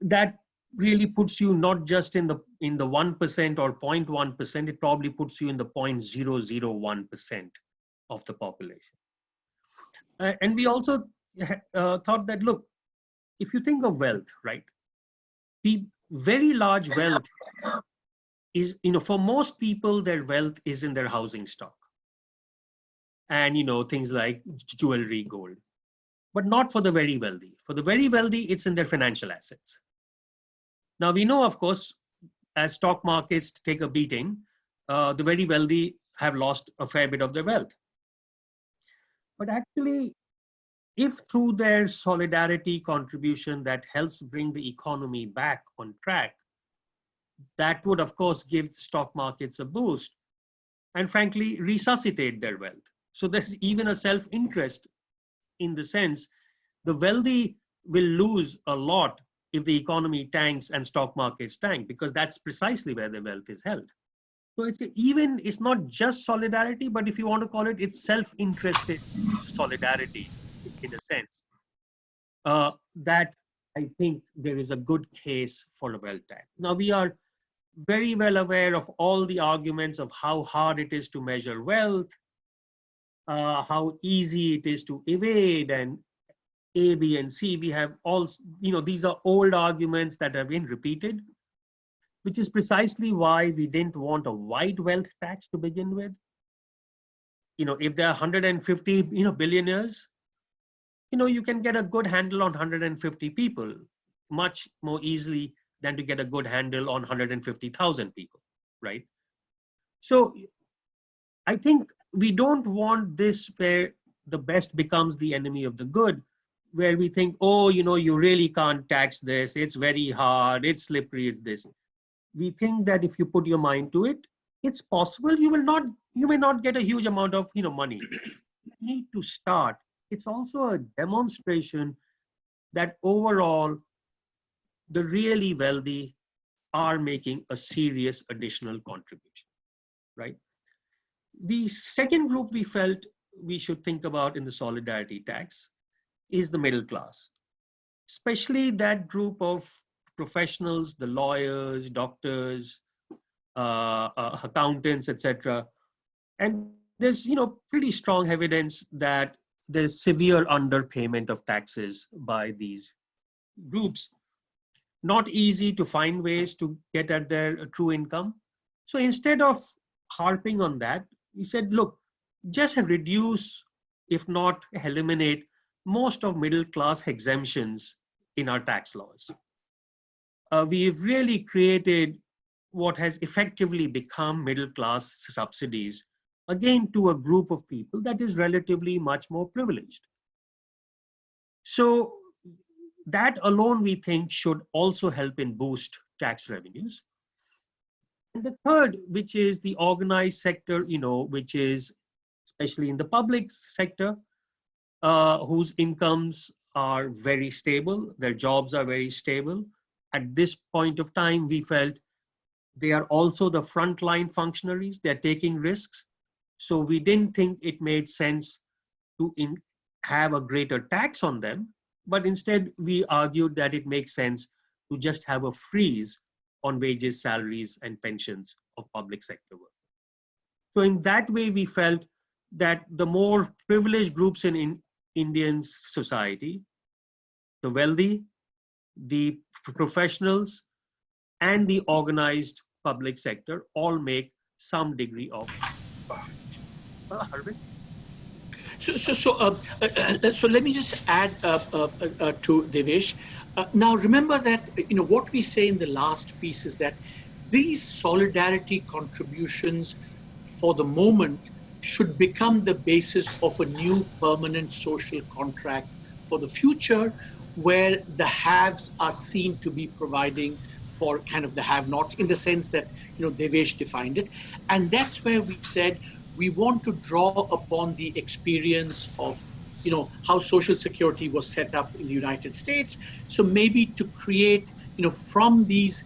[SPEAKER 3] that really puts you not just in the 1% or 0.1%, it probably puts you in the 0.001% of the population. And we also thought that, look, if you think of wealth, right, the very large wealth is, for most people, their wealth is in their housing stock. And, things like jewelry, gold. But not for the very wealthy. For the very wealthy, it's in their financial assets. Now, we know, of course, as stock markets take a beating, the very wealthy have lost a fair bit of their wealth. But actually, if through their solidarity contribution that helps bring the economy back on track, that would, of course, give stock markets a boost and, frankly, resuscitate their wealth. So there's even a self-interest in the sense the wealthy will lose a lot if the economy tanks and stock markets tank, because that's precisely where the wealth is held. So it's not just solidarity, but if you want to call it, it's self-interested solidarity in a sense. That I think there is a good case for a wealth tax. Now, we are very well aware of all the arguments of how hard it is to measure wealth, how easy it is to evade, and A, B, and C. We have all, these are old arguments that have been repeated, which is precisely why we didn't want a wide wealth tax to begin with. If there are 150, billionaires, you can get a good handle on 150 people much more easily than to get a good handle on 150,000 people, right? So I think we don't want this where the best becomes the enemy of the good, where we think, oh, you really can't tax this. It's very hard. It's slippery. It's this. We think that if you put your mind to it, it's possible. You may not get a huge amount of, money. You need to start. It's also a demonstration that overall, the really wealthy are making a serious additional contribution, right? The second group we felt we should think about in the solidarity tax is the middle class, especially that group of professionals, the lawyers, doctors, accountants, etc. And there's, pretty strong evidence that there's severe underpayment of taxes by these groups. Not easy to find ways to get at their true income. So instead of harping on that, we said, look, just reduce, if not eliminate, most of middle class exemptions in our tax laws. We've really created what has effectively become middle class subsidies, again, to a group of people that is relatively much more privileged. So that alone, we think, should also help in boost tax revenues. And the third, which is the organized sector, which is especially in the public sector, whose incomes are very stable, their jobs are very stable. At this point of time, we felt they are also the frontline functionaries, they're taking risks. So we didn't think it made sense to have a greater tax on them, but instead we argued that it makes sense to just have a freeze on wages, salaries, and pensions of public sector work. So in that way, we felt that the more privileged groups in Indian society, the wealthy, the professionals, and the organized public sector all make some degree of Arvind?
[SPEAKER 2] So let me just add to Devesh. Now remember that what we say in the last piece is that these solidarity contributions, for the moment, should become the basis of a new permanent social contract for the future, where the haves are seen to be providing for kind of the have-nots, in the sense that Devesh defined it, and that's where we said we want to draw upon the experience of how Social Security was set up in the United States. So maybe to create from these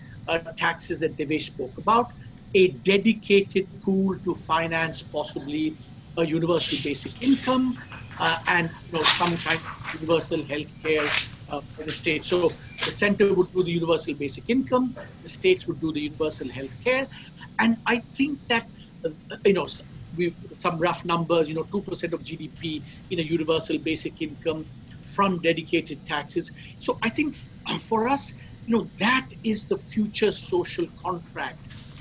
[SPEAKER 2] taxes that Devesh spoke about, a dedicated pool to finance possibly a universal basic income and some kind of universal health care for the state. So the center would do the universal basic income, the states would do the universal health care. And I think that, some rough numbers, 2% of GDP in a universal basic income from dedicated taxes. So I think for us, that is the future social contract.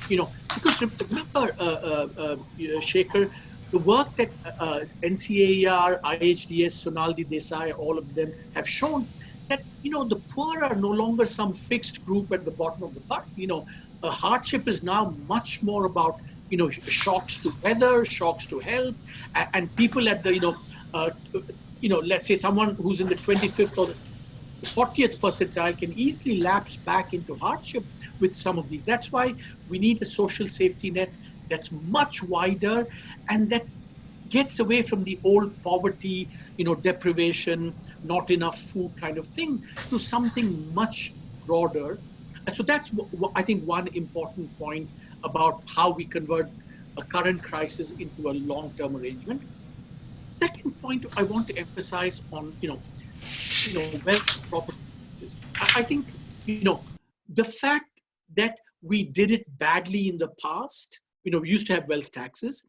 [SPEAKER 2] Because remember, Shekhar, the work that NCAER, IHDS, Sonaldi Desai, all of them have shown that, the poor are no longer some fixed group at the bottom of the butt. A hardship is now much more about, shocks to weather, shocks to health, and people at the, let's say someone who's in the 25th or the 40th percentile can easily lapse back into hardship with some of these. That's why we need a social safety net that's much wider and that gets away from the old poverty, deprivation, not enough food kind of thing, to something much broader. So that's, I think, one important point about how we convert a current crisis into a long-term arrangement. Second point I want to emphasize on, wealth property taxes. I think, the fact that we did it badly in the past, we used to have wealth taxes,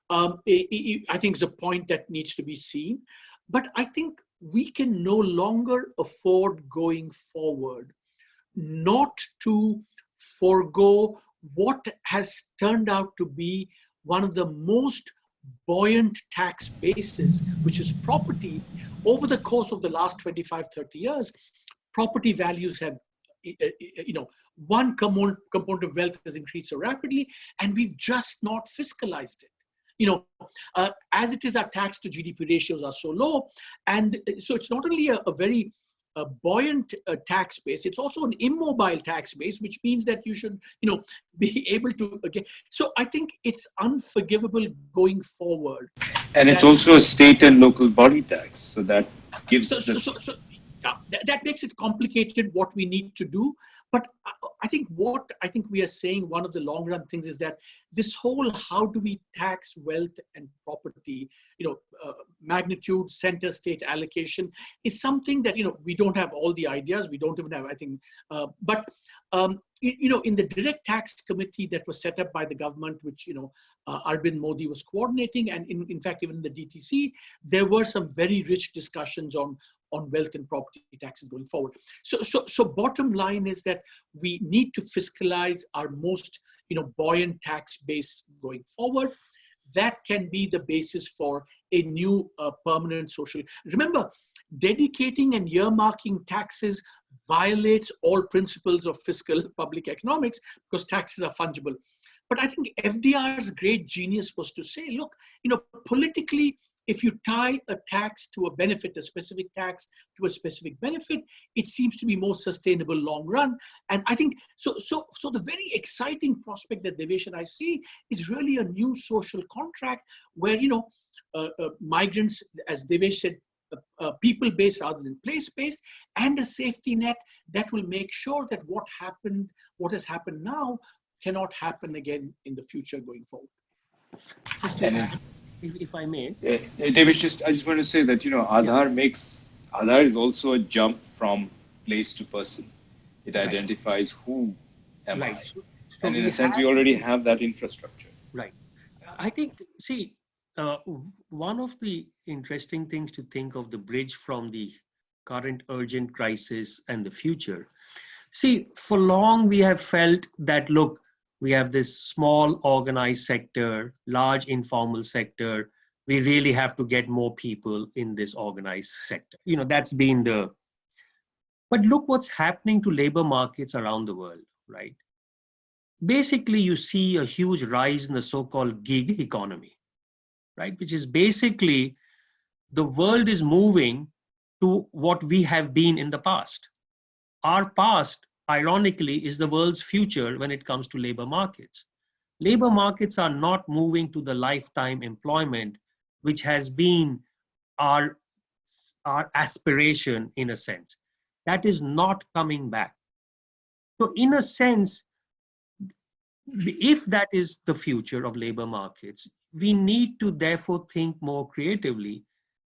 [SPEAKER 2] I think is a point that needs to be seen. But I think we can no longer afford going forward not to forego what has turned out to be one of the most buoyant tax bases, which is property. Over the course of the last 25, 30 years, property values have, one component of wealth has increased so rapidly, and we've just not fiscalized it. As it is, our tax to GDP ratios are so low. And so it's not only a very buoyant tax base, it's also an immobile tax base, which means that you should, be able to, again. So I think it's unforgivable going forward.
[SPEAKER 1] And it's also a state and local body tax. So that gives
[SPEAKER 2] yeah, that makes it complicated what we need to do. But I think we are saying, one of the long run things is that this whole, how do we tax wealth and property, magnitude, center state allocation, is something that, we don't have all the ideas. We don't even have, I think, in the direct tax committee that was set up by the government, which, Arvind Modi was coordinating, and in fact, even in the DTC, there were some very rich discussions on wealth and property taxes going forward. So bottom line is that we need to fiscalize our most, buoyant tax base going forward. That can be the basis for a new permanent social. Remember, dedicating and earmarking taxes violates all principles of fiscal public economics, because taxes are fungible. But I think FDR's great genius was to say, look, politically, if you tie a tax to a benefit, a specific tax to a specific benefit, it seems to be more sustainable long run. And I think, so the very exciting prospect that Devesh and I see is really a new social contract where, migrants, as Devesh said, people-based rather than place-based, and a safety net that will make sure that what has happened now cannot happen again in the future going forward.
[SPEAKER 3] If I may.
[SPEAKER 1] David, I just want to say that, Aadhaar is also a jump from place to person. It identifies who am I. So and in a sense, we already have that infrastructure.
[SPEAKER 3] Right. I think, one of the interesting things to think of the bridge from the current urgent crisis and the future. For long we have felt that, look, we have this small organized sector, large informal sector. We really have to get more people in this organized sector. That's been but look what's happening to labor markets around the world, right? Basically, you see a huge rise in the so-called gig economy, right? Which is basically the world is moving to what we have been in the past. Our past, ironically, is the world's future when it comes to labor markets. Labor markets are not moving to the lifetime employment, which has been our aspiration in a sense. That is not coming back. So in a sense, if that is the future of labor markets, we need to therefore think more creatively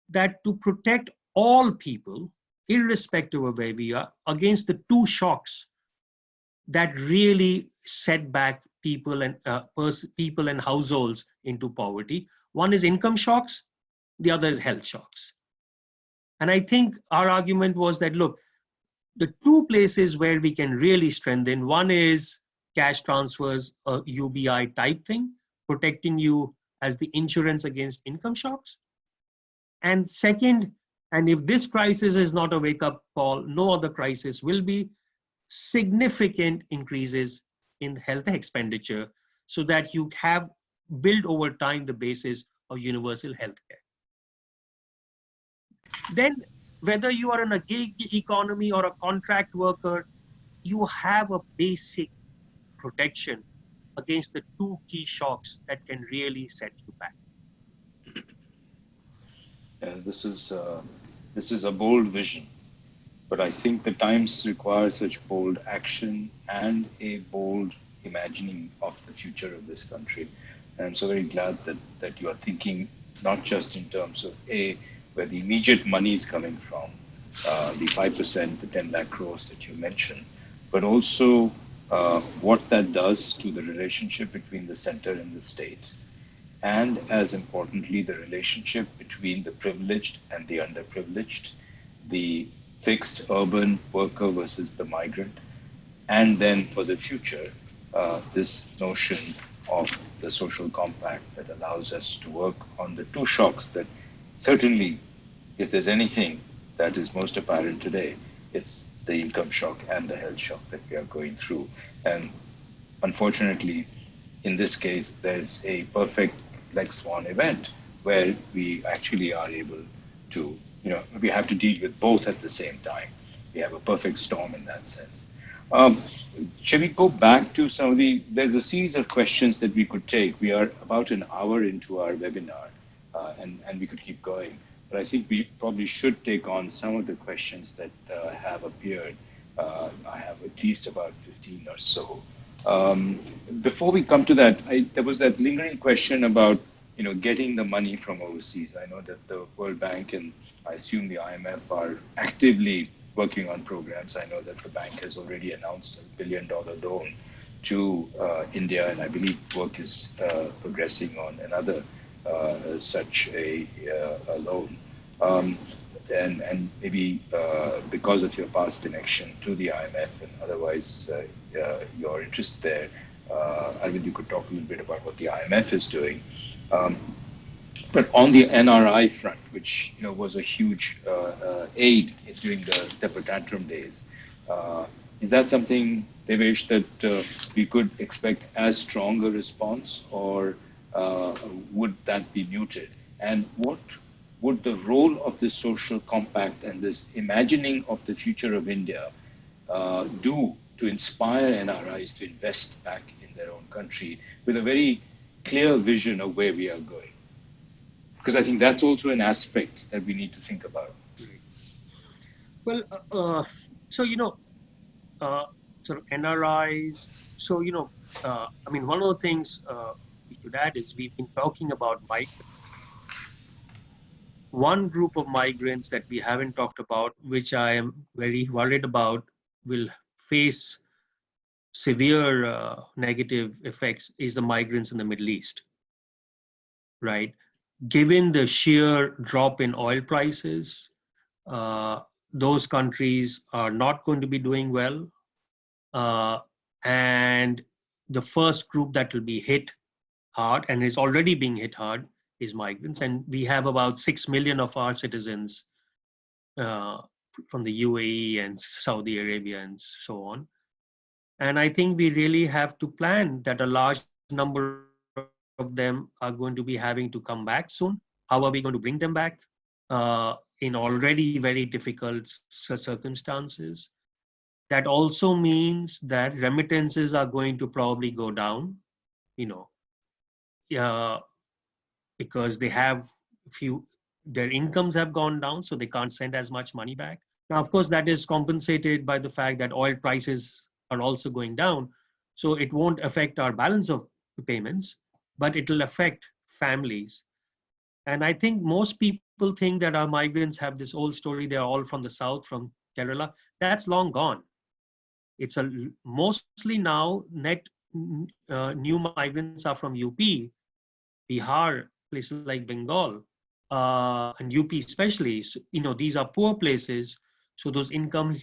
[SPEAKER 3] that to protect all people, irrespective of where we are, against the two shocks that really set back people and households into poverty. One is income shocks, the other is health shocks. And I think our argument was that, look, the two places where we can really strengthen, one is cash transfers, a UBI type thing, protecting you as the insurance against income shocks. And second, and if this crisis is not a wake-up call, no other crisis will be, significant increases in health expenditure so that you have built over time the basis of universal healthcare. Then, whether you are in a gig economy or a contract worker, you have a basic protection against the two key shocks that can really set you back.
[SPEAKER 1] This is a bold vision, but I think the times require such bold action and a bold imagining of the future of this country. And I'm so very glad that you are thinking not just in terms of where the immediate money is coming from, the 5%, the 10 lakh crores that you mentioned, but also what that does to the relationship between the center and the state. and as importantly, the relationship between the privileged and the underprivileged, the fixed urban worker versus the migrant, and then for the future, this notion of the social compact that allows us to work on the two shocks that certainly, if there's anything that is most apparent today, it's the income shock and the health shock that we are going through. And unfortunately, in this case, there's a perfect black swan event where we actually are able to, we have to deal with both at the same time. We have a perfect storm in that sense. Um, Shall we go back to some of there's a series of questions that we could take. We are about an hour into our webinar, and we could keep going. But I think we probably should take on some of the questions that have appeared. I have at least about 15 or so. Before we come to that, there was that lingering question about getting the money from overseas. I know that the World Bank and I assume the IMF are actively working on programs. I know that the bank has already announced $1 billion loan to India, and I believe work is progressing on another such a loan. And maybe because of your past connection to the IMF and otherwise your interest there, Arvind, you could talk a little bit about what the IMF is doing. Um, but on the NRI front, which was a huge aid during the temper tantrum days, is that something, Devesh, that we could expect as strong a response, or would that be muted? And what would the role of this social compact and this imagining of the future of India do to inspire NRIs to invest back in their own country with a very clear vision of where we are going? Because I think that's also an aspect that we need to think about.
[SPEAKER 3] Well, so sort of NRIs. So I mean, one of the things we should add is we've been talking about migrants. One group of migrants that we haven't talked about, which I am very worried about, will face severe negative effects, is the migrants in the Middle East, right? Given the sheer drop in oil prices, those countries are not going to be doing well. And the first group that will be hit hard, and is already being hit hard, is migrants. And we have about 6 million of our citizens from the UAE and Saudi Arabia and so on. And I think we really have to plan that a large number of them are going to be having to come back soon. How are we going to bring them back in already very difficult circumstances? That also means that remittances are going to probably go down, because they have their incomes have gone down, so they can't send as much money back. Now, of course, that is compensated by the fact that oil prices are also going down. So it won't affect our balance of payments, but it will affect families. And I think most people think that our migrants have this old story, they're all from the south, from Kerala. That's long gone. It's mostly now new migrants are from UP, Bihar, places like Bengal, and UP especially. So, these are poor places, so those income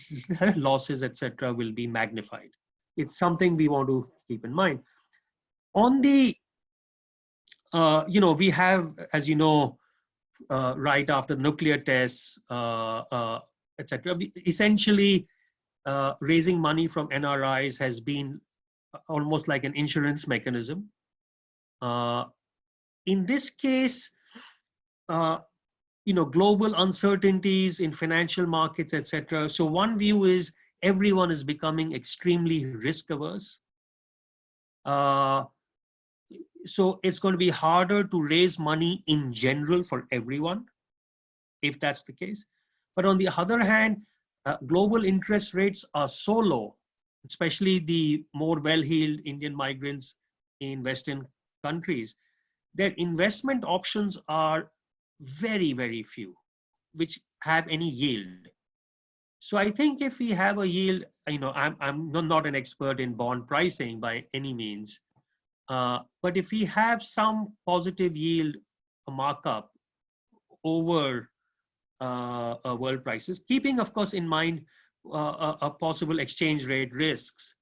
[SPEAKER 3] losses, etc., will be magnified. It's something we want to keep in mind. On the, we have, as you know, right after nuclear tests, etc., essentially raising money from NRIs has been almost like an insurance mechanism. In this case, global uncertainties in financial markets, etc. So one view is everyone is becoming extremely risk averse. So it's going to be harder to raise money in general for everyone, if that's the case. But on the other hand, global interest rates are so low, especially the more well-heeled Indian migrants in Western countries, their investment options are very, very few, which have any yield. So I think if we have a yield, I'm not an expert in bond pricing by any means, But if we have some positive yield markup over world prices, keeping, of course, in mind a possible exchange rate risks.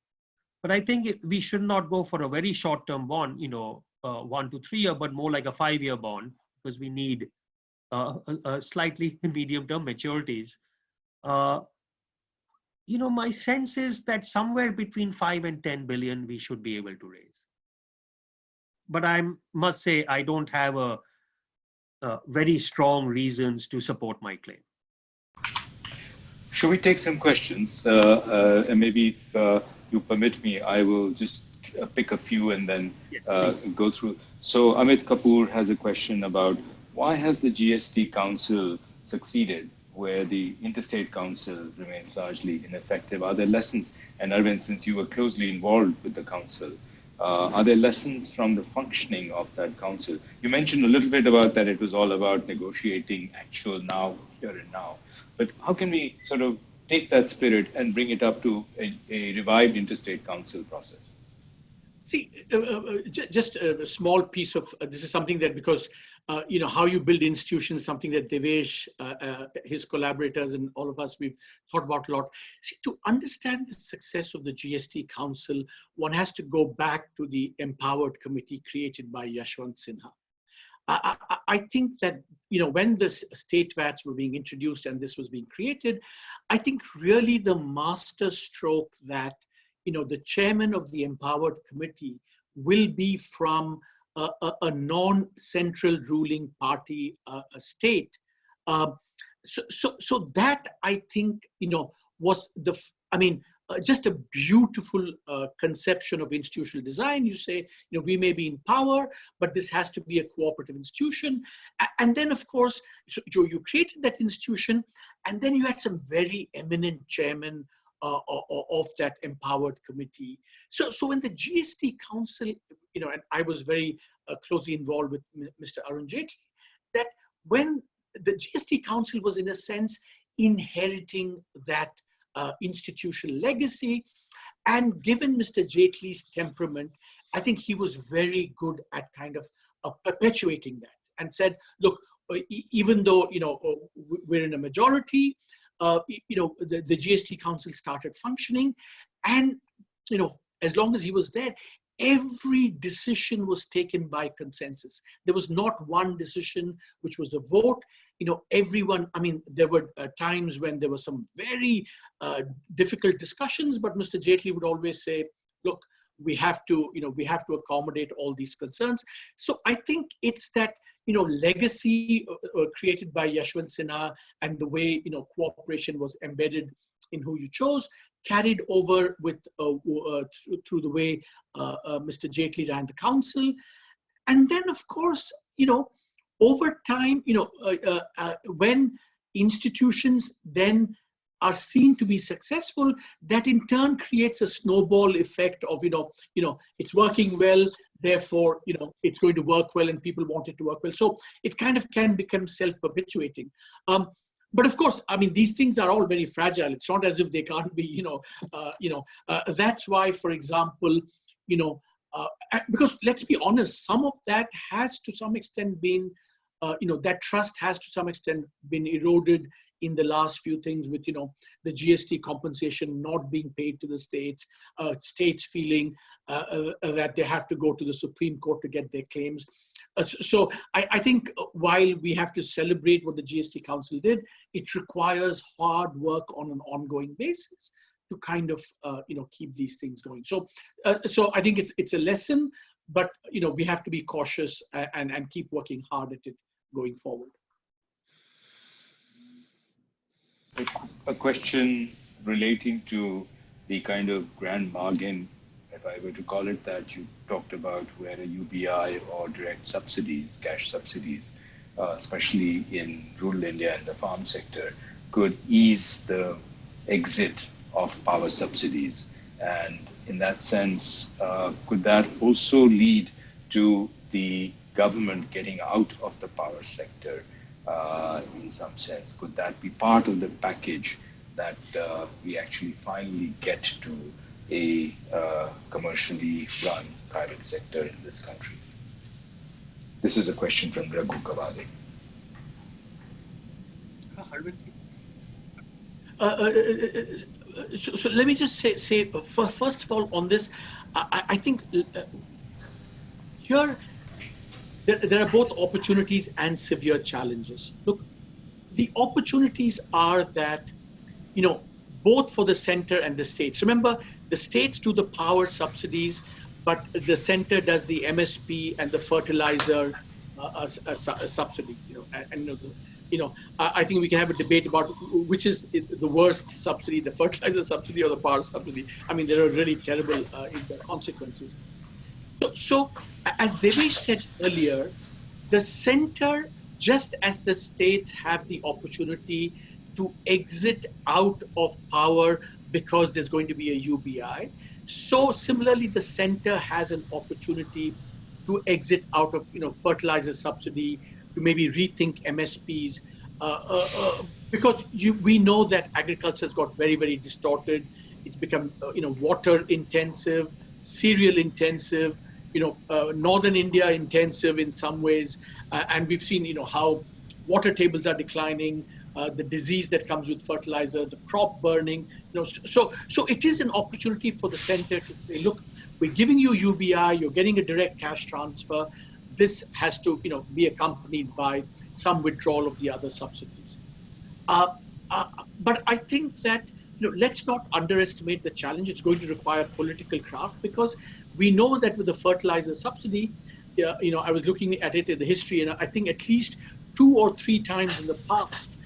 [SPEAKER 3] But I think we should not go for a very short-term bond, 1 to 3 year, but more like a 5-year bond, because we need a slightly medium-term maturities. My sense is that somewhere between 5 and 10 billion we should be able to raise. But I must say I don't have a very strong reasons to support my claim.
[SPEAKER 1] Shall we take some questions? And maybe if you permit me, I will just pick a few and then go through. So Amit Kapur has a question about why has the GST Council succeeded where the Interstate Council remains largely ineffective? Are there lessons? And Arvind, since you were closely involved with the council, are there lessons from the functioning of that council? You mentioned a little bit about that it was all about negotiating actual now, here and now. But how can we sort of take that spirit and bring it up to a revived interstate council process?
[SPEAKER 2] See, just a small piece of this is something that because how you build institutions, something that Devesh, his collaborators, and all of us we've thought about a lot. See, to understand the success of the GST Council, one has to go back to the Empowered Committee created by Yashwant Sinha. I think that when the state VATs were being introduced and this was being created, I think really the master stroke that the chairman of the Empowered Committee will be from a non-central ruling party state. So that I think was just a beautiful conception of institutional design. You say, we may be in power, but this has to be a cooperative institution. And then, of course, so you created that institution, and then you had some very eminent chairmen of that Empowered Committee. So when the GST Council, and I was very closely involved with Mr. Arun Jaitley, that when the GST Council was in a sense inheriting that institutional legacy, and given Mr. Jaitley's temperament, I think he was very good at kind of perpetuating that and said, look, even though we're in a majority, the GST Council started functioning, and as long as he was there, every decision was taken by consensus. There was not one decision which was a vote. Everyone, there were times when there were some very difficult discussions, but Mr. Jaitley would always say, look, we have to accommodate all these concerns. So I think it's that, legacy created by Yashwant Sinha and the way, cooperation was embedded in who you chose, carried over with through the way Mr. Jaitley ran the council. And then, of course, over time, when institutions then are seen to be successful, that in turn creates a snowball effect of, it's working well, therefore, it's going to work well and people want it to work well. So it kind of can become self-perpetuating. But of course, these things are all very fragile. It's not as if they can't be, that's why, for example, because let's be honest, some of that has to some extent been, that trust has to some extent been eroded in the last few things with, the GST compensation not being paid to the states, states feeling that they have to go to the Supreme Court to get their claims. So I think while we have to celebrate what the GST Council did, it requires hard work on an ongoing basis to kind of, keep these things going. So I think it's a lesson, but, we have to be cautious and keep working hard at it going forward.
[SPEAKER 1] A question relating to the kind of grand bargain, if I were to call it that, you talked about where a UBI or direct subsidies, cash subsidies, especially in rural India and the farm sector, could ease the exit of power subsidies. And in that sense, could that also lead to the government getting out of the power sector in some sense? Could that be part of the package that we actually finally get to a commercially run private sector in this country? This is a question from Raghu Kavale.
[SPEAKER 2] So let me just say first of all on this, I think here there are both opportunities and severe challenges. Look, the opportunities are that, both for the center and the states. Remember, the states do the power subsidies, but the center does the MSP and the fertilizer subsidy. I think we can have a debate about which is the worst subsidy, the fertilizer subsidy or the power subsidy. I mean, there are really terrible consequences. So, as Devesh said earlier, the center, just as the states have the opportunity to exit out of power because there's going to be a UBI, so similarly, the center has an opportunity to exit out of, fertilizer subsidy, to maybe rethink MSPs, because we know that agriculture has got very, very distorted. It's become, water intensive, cereal intensive, northern India intensive in some ways, and we've seen, how water tables are declining, the disease that comes with fertilizer, the crop burning. So it is an opportunity for the center to say, look, we're giving you UBI, you're getting a direct cash transfer. This has to, be accompanied by some withdrawal of the other subsidies. But I think that, let's not underestimate the challenge. It's going to require political craft, because we know that with the fertilizer subsidy, I was looking at it in the history, and I think at least 2 or 3 times in the past,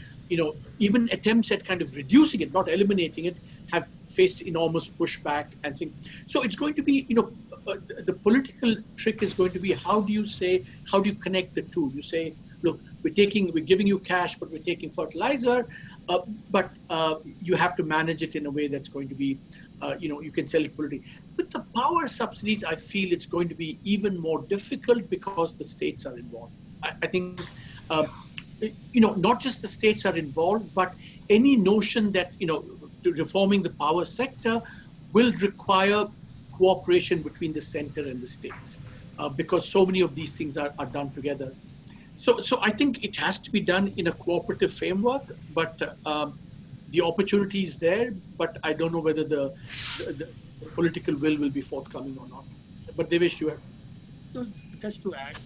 [SPEAKER 2] even attempts at kind of reducing it, not eliminating it, have faced enormous pushback and things. So it's going to be, the political trick is going to be, how do you connect the two? You say, look, we're giving you cash, but we're taking fertilizer, but you have to manage it in a way that's going to be, you can sell it politically. With the power subsidies, I feel it's going to be even more difficult because the states are involved. I think, not just the states are involved, but any notion that, reforming the power sector will require cooperation between the center and the states, because so many of these things are done together. So I think it has to be done in a cooperative framework, but the opportunity is there, but I don't know whether the political will be forthcoming or not. But Devesh, you have.
[SPEAKER 3] So just to add,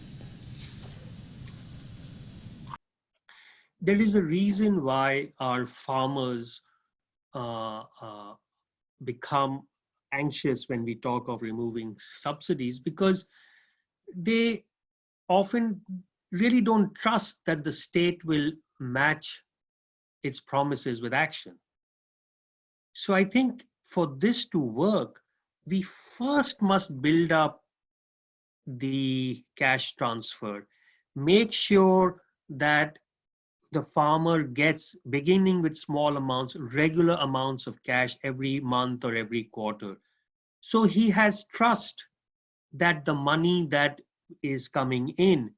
[SPEAKER 3] there is a reason why our farmers become anxious when we talk of removing subsidies, because they often really don't trust that the state will match its promises with action. So I think for this to work, we first must build up the cash transfer, make sure that the farmer gets, beginning with small amounts, regular amounts of cash every month or every quarter. So he has trust that the money that is coming in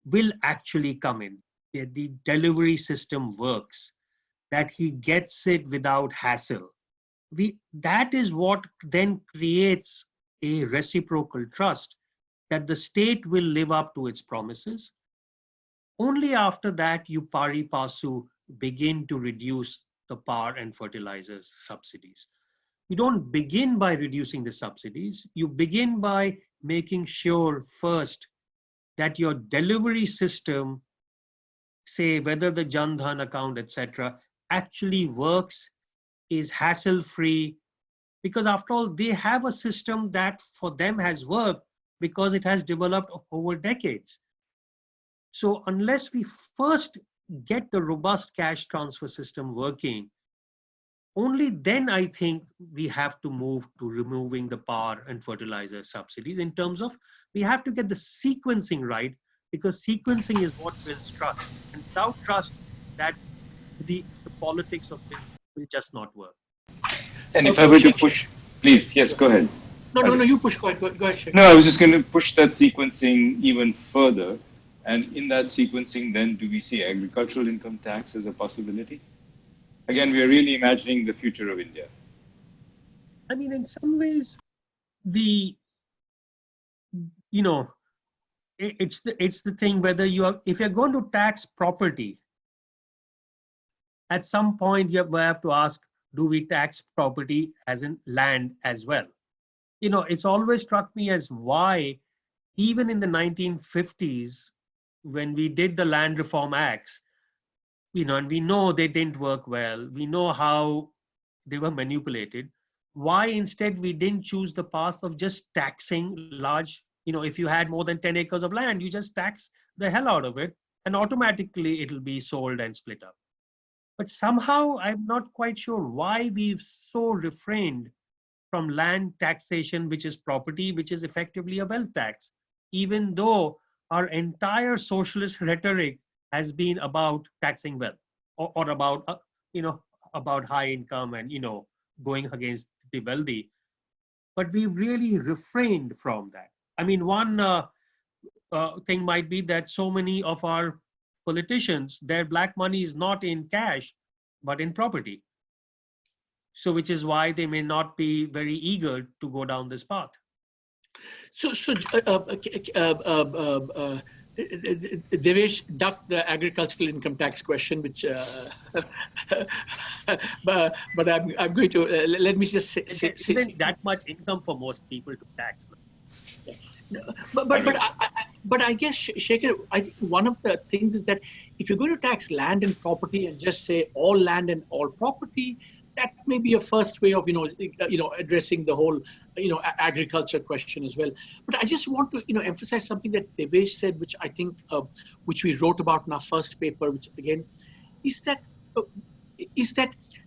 [SPEAKER 3] will actually come in, that the delivery system works, that he gets it without hassle. That is what then creates a reciprocal trust that the state will live up to its promises. Only after that you pari passu begin to reduce the power and fertilizers subsidies. You don't begin by reducing the subsidies. You begin by making sure first that your delivery system, say whether the Jan Dhan account, etc., actually works, is hassle-free, because after all, they have a system that for them has worked because it has developed over decades. So unless we first get the robust cash transfer system working, only then I think we have to move to removing the power and fertilizer subsidies, in terms of we have to get the sequencing right, because sequencing is what builds trust. And without trust, that the politics of this will just not work.
[SPEAKER 1] And if I were to push, please, yes, go ahead.
[SPEAKER 2] No, you push. Go ahead, Shekhar.
[SPEAKER 1] No, I was just going to push that sequencing even further. And in that sequencing, then, do we see agricultural income tax as a possibility? Again, we are really imagining the future of India.
[SPEAKER 3] I mean, in some ways, the, you know, it's the thing whether if you're going to tax property, at some point you have to ask, do we tax property as in land as well? It's always struck me as why, even in the 1950s, when we did the Land Reform Acts, and we know they didn't work well, we know how they were manipulated, why instead we didn't choose the path of just taxing large, if you had more than 10 acres of land, you just tax the hell out of it, and automatically it'll be sold and split up. But somehow I'm not quite sure why we've so refrained from land taxation, which is property, which is effectively a wealth tax, even though our entire socialist rhetoric has been about taxing wealth, or about, about high income and, going against the wealthy. But we really refrained from that. I mean, one thing might be that so many of our politicians, their black money is not in cash, but in property. So which is why they may not be very eager to go down this path.
[SPEAKER 2] Devesh ducked the agricultural income tax question, which, but I'm going to let me just say,
[SPEAKER 3] isn't that much income for most people to tax.
[SPEAKER 2] But I guess, Shekhar, I think one of the things is that if you're going to tax land and property and just say all land and all property, that may be a first way of addressing the whole agriculture question as well. But I just want to emphasize something that Devesh said, which I think which we wrote about in our first paper, which again is that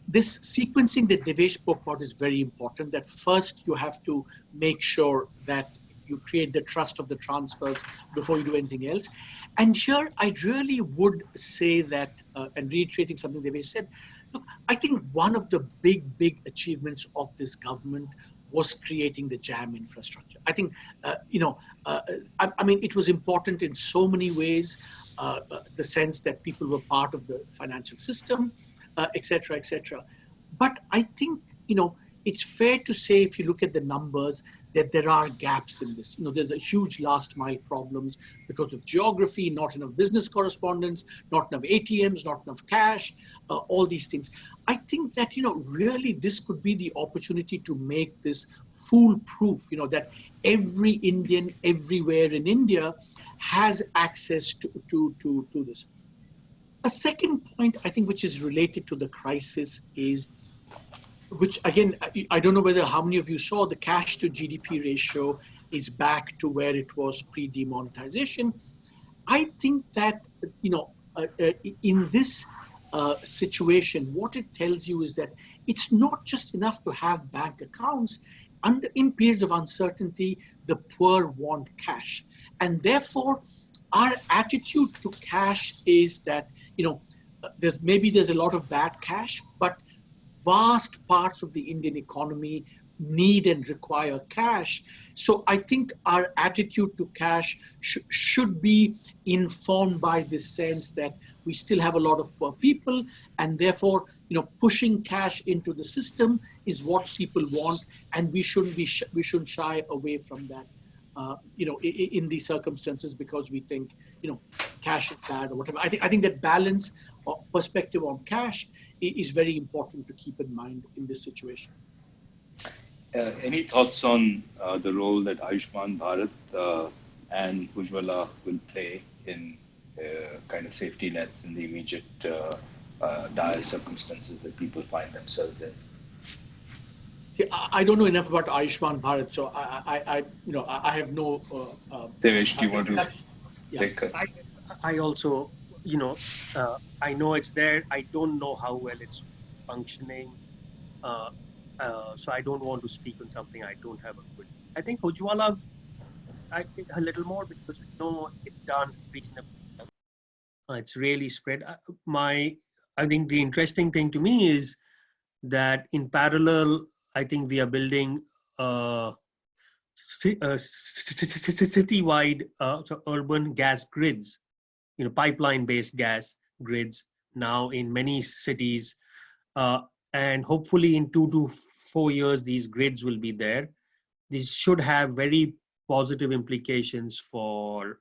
[SPEAKER 2] this sequencing that Devesh spoke about is very important. That first you have to make sure that you create the trust of the transfers before you do anything else. And here I really would say that, and reiterating something Devesh said, look, I think one of the big achievements of this government was creating the JAM infrastructure. I think, I mean, it was important in so many ways, the sense that people were part of the financial system, et cetera, et cetera. But I think, it's fair to say, if you look at the numbers, that there are gaps in this. There's a huge last mile problems because of geography, not enough business correspondence, not enough ATMs, not enough cash, all these things. I think that, really this could be the opportunity to make this foolproof, that every Indian everywhere in India has access to this. A second point, I think, which is related to the crisis is, which again, I don't know whether how many of you saw, the cash to GDP ratio is back to where it was pre-demonetization. I think that, in this situation, what it tells you is that it's not just enough to have bank accounts. In periods of uncertainty, the poor want cash. And therefore, our attitude to cash is that, there's a lot of bad cash, but vast parts of the Indian economy need and require cash. So I think our attitude to cash should be informed by this sense that we still have a lot of poor people, and therefore, pushing cash into the system is what people want, and we shouldn't shy away from that, in these circumstances, because we think, cash is bad or whatever. I think that balance or perspective on cash is very important to keep in mind in this situation.
[SPEAKER 1] Any thoughts on the role that Ayushman Bharat and Ujjwala will play in kind of safety nets in the immediate dire circumstances that people find themselves in?
[SPEAKER 2] See, I don't know enough about Ayushman Bharat, so I have no.
[SPEAKER 1] Devesh, do you want to take a...
[SPEAKER 3] I also, I know it's there. I don't know how well it's functioning. So I don't want to speak on something I don't have a good. I think Ujjwala, I think a little more, because we know it's done reasonably well. It's really spread. I think the interesting thing to me is that in parallel, I think we are building citywide, so urban gas grids, pipeline-based gas grids now in many cities. And hopefully in 2 to 4 years, these grids will be there. These should have very positive implications for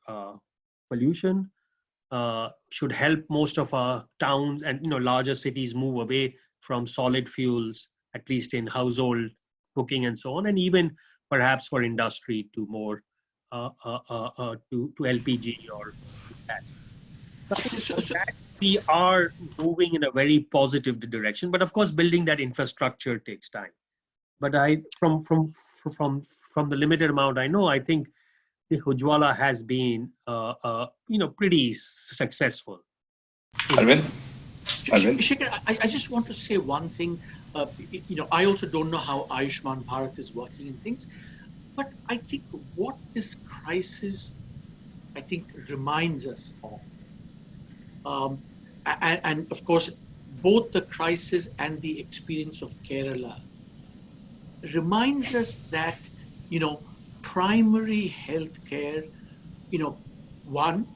[SPEAKER 3] pollution, should help most of our towns and larger cities move away from solid fuels, at least in household cooking and so on, and even perhaps for industry to more to LPG or gas. So I think
[SPEAKER 2] So,
[SPEAKER 3] on that we are moving in a very positive direction, but of course building that infrastructure takes time. But from from the limited amount I know, I think the Ujwala has been pretty successful in
[SPEAKER 1] Arvind? Arvind?
[SPEAKER 2] Shekhar, I just want to say one thing. I also don't know how Ayushman Bharat is working in things, but I think what this crisis, I think, reminds us of, and of course, both the crisis and the experience of Kerala reminds us that, you know, primary health care, you know, one,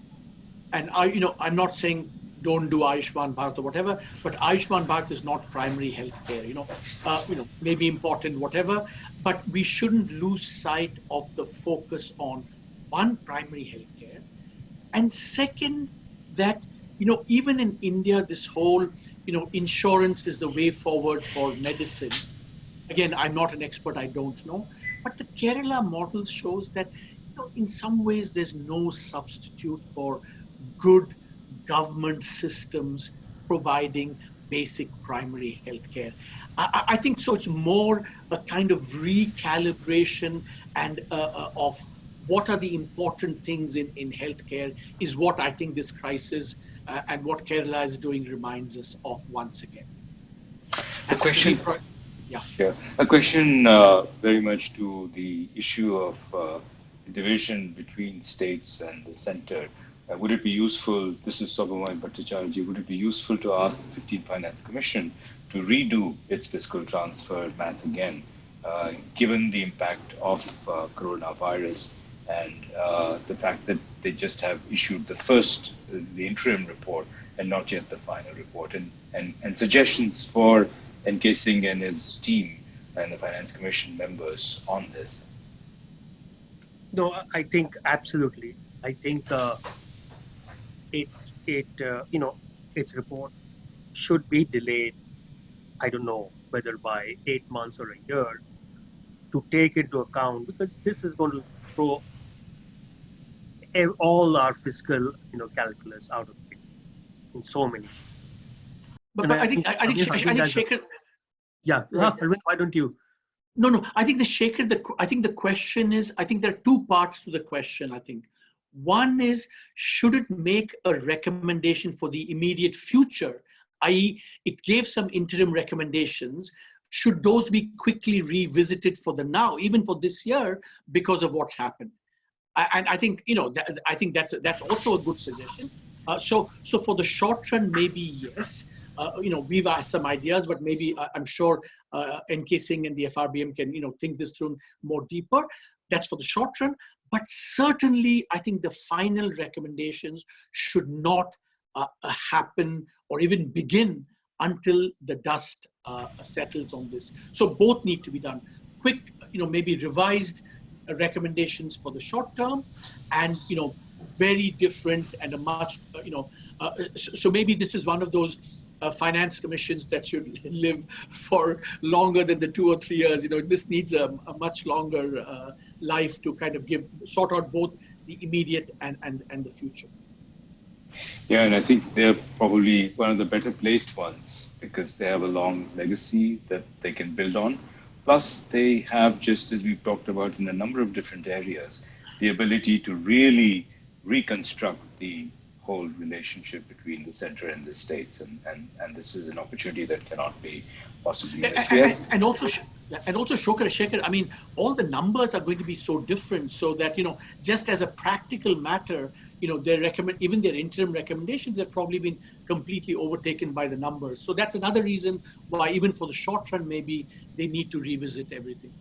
[SPEAKER 2] and I'm not saying don't do Ayushman Bharat or whatever, but Ayushman Bharat is not primary health care, maybe important, whatever, but we shouldn't lose sight of the focus on one, primary health care, and second, that, even in India, this whole, insurance is the way forward for medicine. Again, I'm not an expert, I don't know, but the Kerala model shows that, in some ways there's no substitute for good government systems providing basic primary healthcare. I think so. It's more a kind of recalibration and of what are the important things in healthcare is what I think this crisis and what Kerala is doing reminds us of once again.
[SPEAKER 1] A question.
[SPEAKER 2] Yeah.
[SPEAKER 1] Yeah, a question very much to the issue of division between states and the center. Would it be useful, this is Subramanian Bhattacharya, would it be useful to ask the 15th Finance Commission to redo its fiscal transfer math again, given the impact of coronavirus and the fact that they just have issued the interim report and not yet the final report, and suggestions for NK Singh and his team and the Finance Commission members on this?
[SPEAKER 3] No, I think absolutely. I think it its report should be delayed. I don't know whether by 8 months or a year, to take into account, because this is going to throw all our fiscal calculus out of it in so many ways.
[SPEAKER 2] But I think Shekhar.
[SPEAKER 3] Yeah, Arvind, why don't you?
[SPEAKER 2] No. I think I think the question is, I think there are two parts to the question. I think one is, should it make a recommendation for the immediate future, i.e., it gave some interim recommendations. Should those be quickly revisited for the now, even for this year, because of what's happened? And I think I think that's also a good suggestion. So for the short run, maybe yes. We've asked some ideas, but maybe I'm sure NK Singh and the FRBM can think this through more deeper. That's for the short run. But certainly, I think the final recommendations should not happen or even begin until the dust settles on this. So both need to be done. Quick, maybe revised recommendations for the short term, and very different and a much so maybe this is one of those finance commissions that should live for longer than the 2 or 3 years. This needs a much longer life to kind of sort out both the immediate and the future.
[SPEAKER 1] Yeah, and I think they're probably one of the better placed ones because they have a long legacy that they can build on. Plus, they have, just as we've talked about in a number of different areas, the ability to really reconstruct the whole relationship between the center and the states. And this is an opportunity that cannot be possibly missed.
[SPEAKER 2] And also, Shekhar, I mean, all the numbers are going to be so different, so that, just as a practical matter, their even their interim recommendations have probably been completely overtaken by the numbers. So that's another reason why, even for the short run, maybe they need to revisit everything.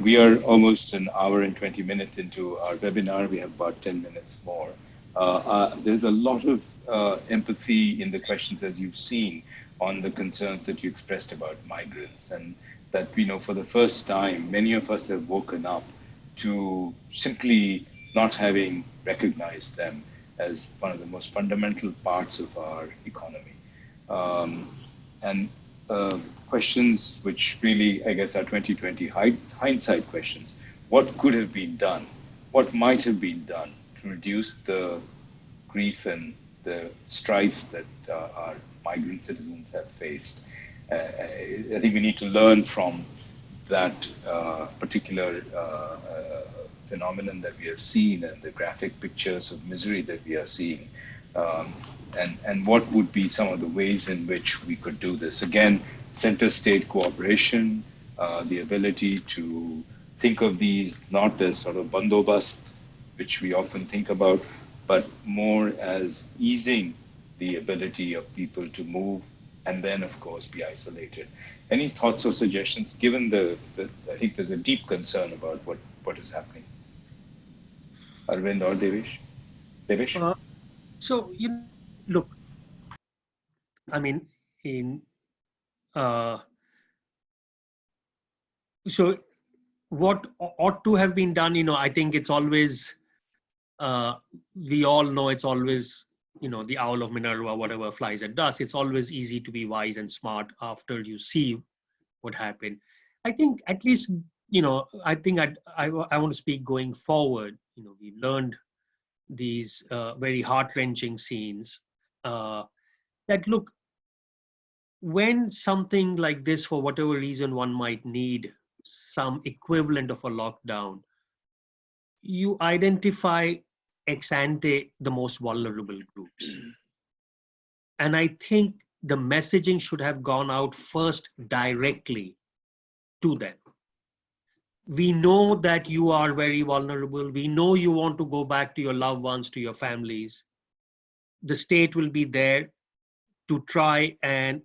[SPEAKER 1] We are almost an hour and 20 minutes into our webinar. We have about 10 minutes more. There's a lot of empathy in the questions, as you've seen, on the concerns that you expressed about migrants. And that, for the first time, many of us have woken up to simply not having recognized them as one of the most fundamental parts of our economy. And questions which really, I guess, are 2020 hindsight questions. What could have been done? What might have been done to reduce the grief and the strife that our migrant citizens have faced? I think we need to learn from that particular phenomenon that we have seen and the graphic pictures of misery that we are seeing. And what would be some of the ways in which we could do this? Again, center-state cooperation, the ability to think of these not as sort of bandobast, which we often think about, but more as easing the ability of people to move and then, of course, be isolated. Any thoughts or suggestions, given I think there's a deep concern about what is happening? Arvind or Devesh? Devesh?
[SPEAKER 3] So, look, I mean, so what ought to have been done, I think it's always, we all know it's always, the owl of Minerva, whatever flies at dusk. It's always easy to be wise and smart after you see what happened. I think at least, I think I want to speak going forward. We learned these very heart-wrenching scenes that look, when something like this, for whatever reason one might need some equivalent of a lockdown, you identify ex ante the most vulnerable groups. And I think the messaging should have gone out first directly to them. We know that you are very vulnerable. We know you want to go back to your loved ones, to your families. The state will be there to try and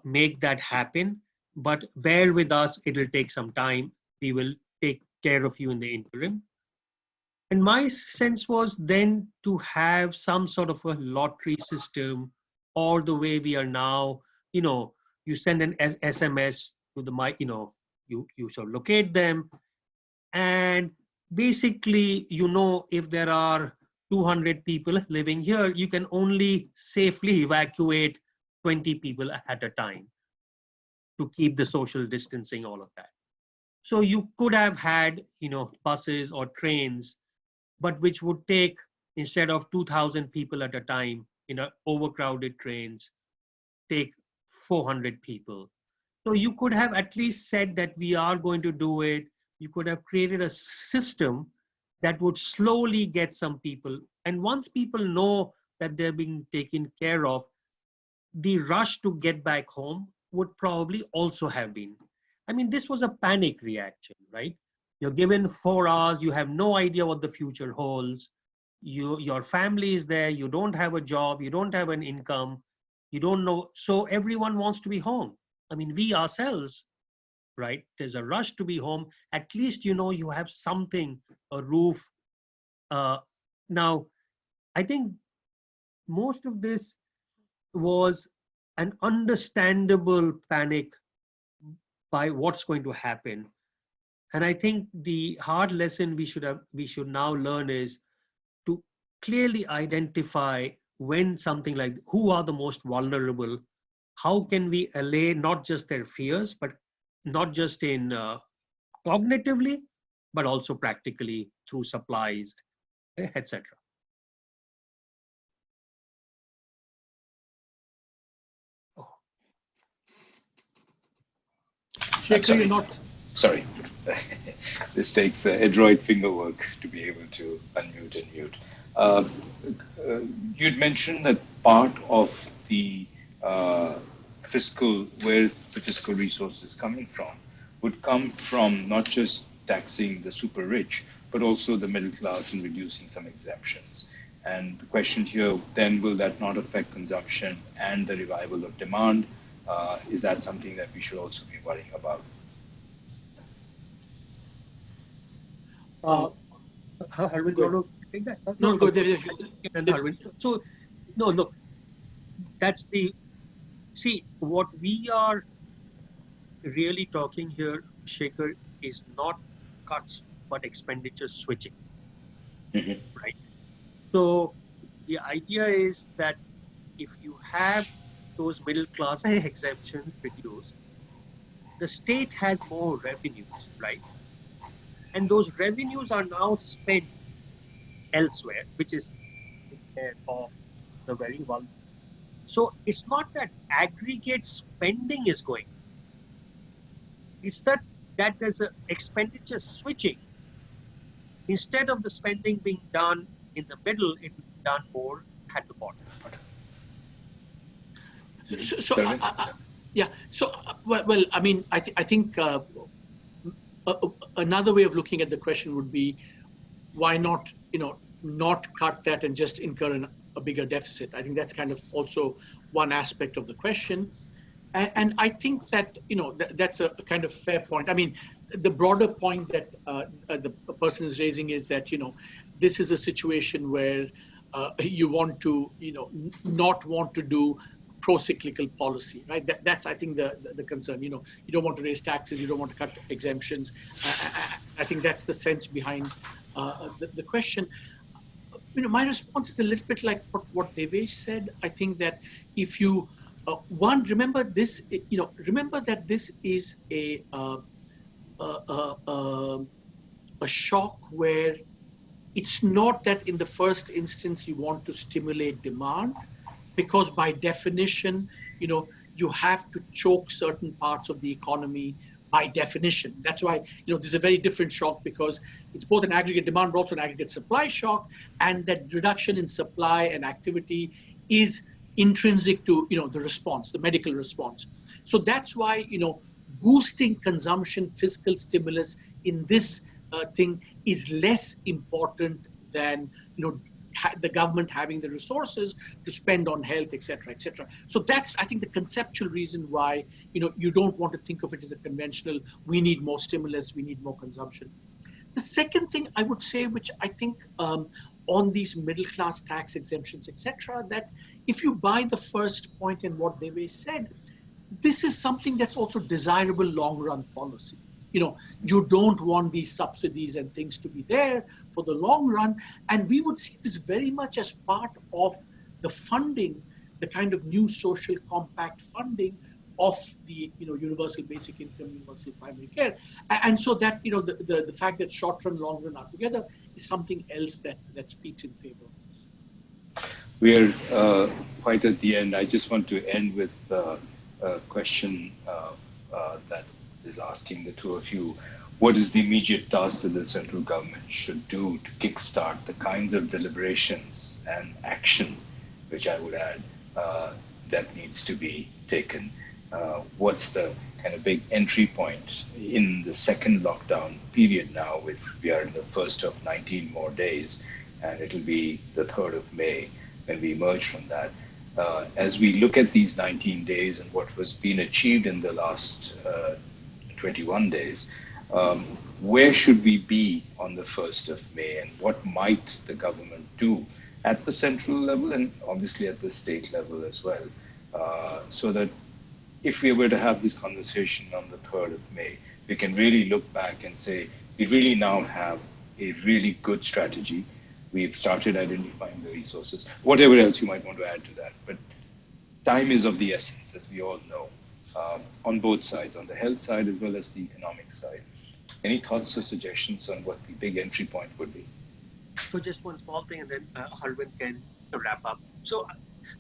[SPEAKER 3] make that happen. But bear with us, it will take some time. We will take care of you in the interim. And my sense was then to have some sort of a lottery system, or the way we are now, you send an SMS to the mic, you sort of locate them. And basically, if there are 200 people living here, you can only safely evacuate 20 people at a time to keep the social distancing, all of that. So you could have had, buses or trains, but which would take, instead of 2,000 people at a time in overcrowded trains, take 400 people. So you could have at least said that we are going to do it. You could have created a system that would slowly get some people. And once people know that they're being taken care of, the rush to get back home would probably also have been. I mean, this was a panic reaction, right? You're given 4 hours, you have no idea what the future holds. Your family is there, you don't have a job, you don't have an income, you don't know. So everyone wants to be home. I mean, we ourselves, right? There's a rush to be home. At least, you have something, a roof. Now, I think most of this was an understandable panic by what's going to happen. And I think the hard lesson we should now learn is to clearly identify when something like, who are the most vulnerable, how can we allay not just their fears, but not just in cognitively, but also practically through supplies, etc.
[SPEAKER 2] Shekhar, you're not.
[SPEAKER 1] Sorry. This takes adroit finger work to be able to unmute and mute. You'd mentioned that part of the fiscal, where's the fiscal resources coming from, would come from not just taxing the super rich, but also the middle class and reducing some exemptions. And the question here, then, will that not affect consumption and the revival of demand? Is that something that we should also be worrying about?
[SPEAKER 3] Arvind, you want to take that?
[SPEAKER 2] No, go there.
[SPEAKER 3] And Arvind. So, no, look, that's see, what we are really talking here, Shekhar, is not cuts but expenditure switching,
[SPEAKER 1] Mhm.
[SPEAKER 3] right? So the idea is that if you have those middle class exemptions reduced, the state has more revenues, right? And those revenues are now spent elsewhere, which is taking care of the very vulnerable. So it's not that aggregate spending is going, it's that there's a expenditure switching. Instead of the spending being done in the middle, it will be done more at the bottom.
[SPEAKER 2] So
[SPEAKER 1] Sorry?
[SPEAKER 2] yeah. So well, I mean, I think another way of looking at the question would be, why not, not cut that and just incur a bigger deficit? I think that's kind of also one aspect of the question. And I think that, that's a kind of fair point. I mean, the broader point that the person is raising is that, this is a situation where you want to, not want to do pro-cyclical policy, right? That's, I think, the concern. You don't want to raise taxes, you don't want to cut exemptions. I think that's the sense behind the question. My response is a little bit like what Devesh said. I think that if you, remember this, remember that this is a, a, a shock where it's not that in the first instance you want to stimulate demand, because by definition, you have to choke certain parts of the economy by definition. That's why, this is a very different shock, because it's both an aggregate demand but also an aggregate supply shock, and that reduction in supply and activity is intrinsic to, the response, the medical response. So that's why, boosting consumption, fiscal stimulus in this thing is less important than, the government having the resources to spend on health, et cetera, et cetera. So that's, I think, the conceptual reason why, you don't want to think of it as a conventional, we need more stimulus, we need more consumption. The second thing I would say, which I think on these middle class tax exemptions, et cetera, that if you buy the first point in what Devesh said, this is something that's also desirable long run policy. You don't want these subsidies and things to be there for the long run. And we would see this very much as part of the funding, the kind of new social compact funding of the universal basic income, universal primary care. And so that, the fact that short run, long run are together is something else that speaks in favor of this.
[SPEAKER 1] We are quite at the end. I just want to end with a question that is asking the two of you, what is the immediate task that the central government should do to kickstart the kinds of deliberations and action, which I would add, that needs to be taken? What's the kind of big entry point in the second lockdown period now? We are in the first of 19 more days, and it'll be the 3rd of May when we emerge from that. As we look at these 19 days and what was being achieved in the last 21 days, where should we be on the 1st of May, and what might the government do at the central level and obviously at the state level as well, so that if we were to have this conversation on the 3rd of May, we can really look back and say, we really now have a really good strategy. We've started identifying the resources, whatever else you might want to add to that. But time is of the essence, as we all know, on both sides, on the health side as well as the economic side. Any thoughts or suggestions on what the big entry point would be?
[SPEAKER 3] So just one small thing, and then Arvind can wrap up. So,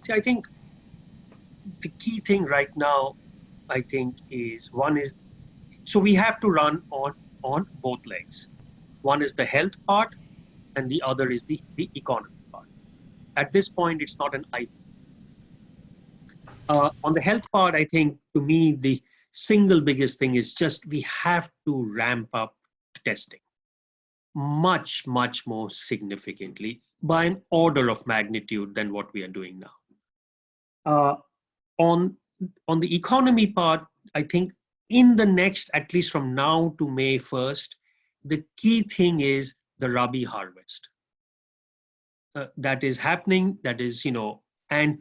[SPEAKER 3] see, I think the key thing right now, I think, is one is, so we have to run on both legs. One is the health part, and the other is the economy part. At this point, it's not an either. On the health part, I think, to me, the single biggest thing is just we have to ramp up testing much, much more significantly by an order of magnitude than what we are doing now. On the economy part, I think in the next, at least from now to May 1st, the key thing is the Rabi harvest. That is happening, that is, and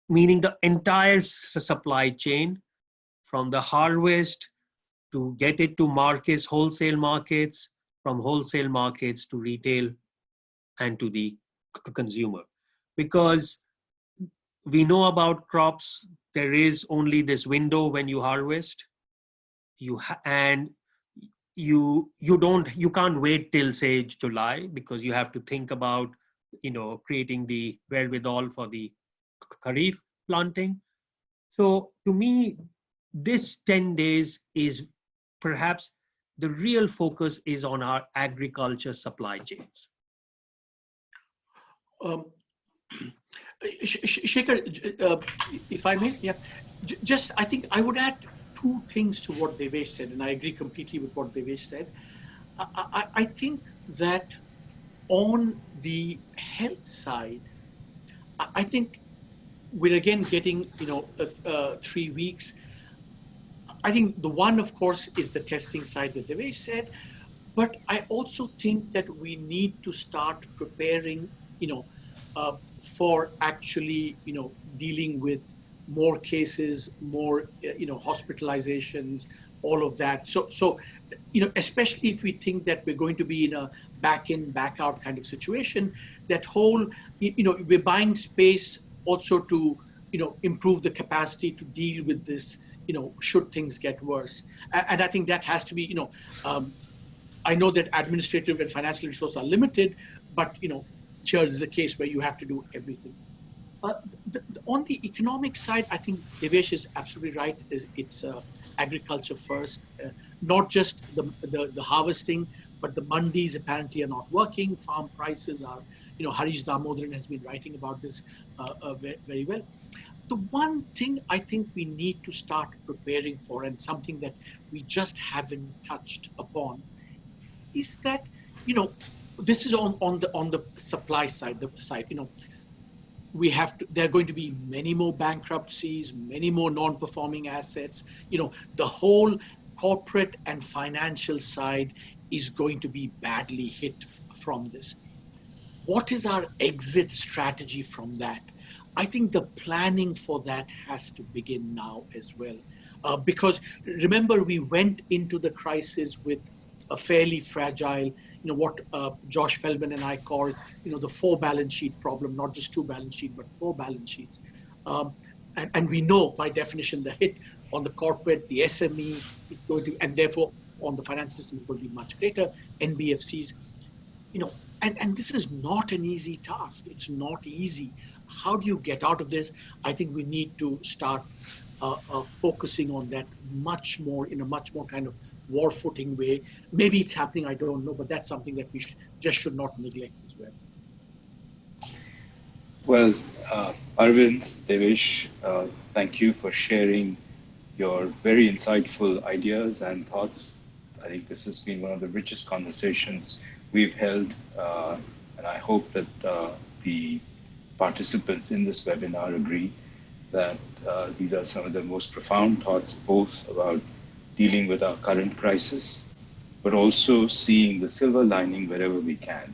[SPEAKER 3] meaning the entire supply chain, from the harvest to get it to markets, wholesale markets, from wholesale markets to retail and to the consumer. Because we know about crops, there is only this window when you harvest, and you can't wait till say July, because you have to think about creating the wherewithal for the kharif planting. So to me, this 10 days is perhaps the real focus is on our agriculture supply chains.
[SPEAKER 2] Shekhar, if I may, yeah, just I think I would add two things to what Devesh said, and I agree completely with what Devesh said. I think that on the health side, I think we're again getting 3 weeks. I think the one, of course, is the testing side that Devesh said, but I also think that we need to start preparing, for actually, dealing with more cases, more, hospitalizations, all of that. So, especially if we think that we're going to be in a back in, back out kind of situation, that whole, we're buying space also to, improve the capacity to deal with this, should things get worse. And I think that has to be, I know that administrative and financial resources are limited, but here is the case where you have to do everything. On the economic side, I think Devesh is absolutely right. It's agriculture first, not just the harvesting, but the mandis apparently are not working. Farm prices are, Harish Damodaran has been writing about this very well. The one thing I think we need to start preparing for, and something that we just haven't touched upon, is that this is on the supply side. We have to. There are going to be many more bankruptcies, many more non-performing assets. The whole corporate and financial side is going to be badly hit from this. What is our exit strategy from that? I think the planning for that has to begin now as well. Because remember, we went into the crisis with a fairly fragile, what Josh Feldman and I call, the 4 balance sheet problem, not just 2 balance sheet, but 4 balance sheets. And we know by definition the hit on the corporate, the SME, is going to, and therefore on the finance system is going to be much greater. NBFCs, and this is not an easy task. It's not easy. How do you get out of this? I think we need to start focusing on that much more, in a much more kind of war footing way. Maybe it's happening, I don't know, but that's something that we just should not neglect as well.
[SPEAKER 1] Well, Arvind, Devesh, thank you for sharing your very insightful ideas and thoughts. I think this has been one of the richest conversations we've held, and I hope that the participants in this webinar agree that these are some of the most profound thoughts, both about dealing with our current crisis, but also seeing the silver lining wherever we can,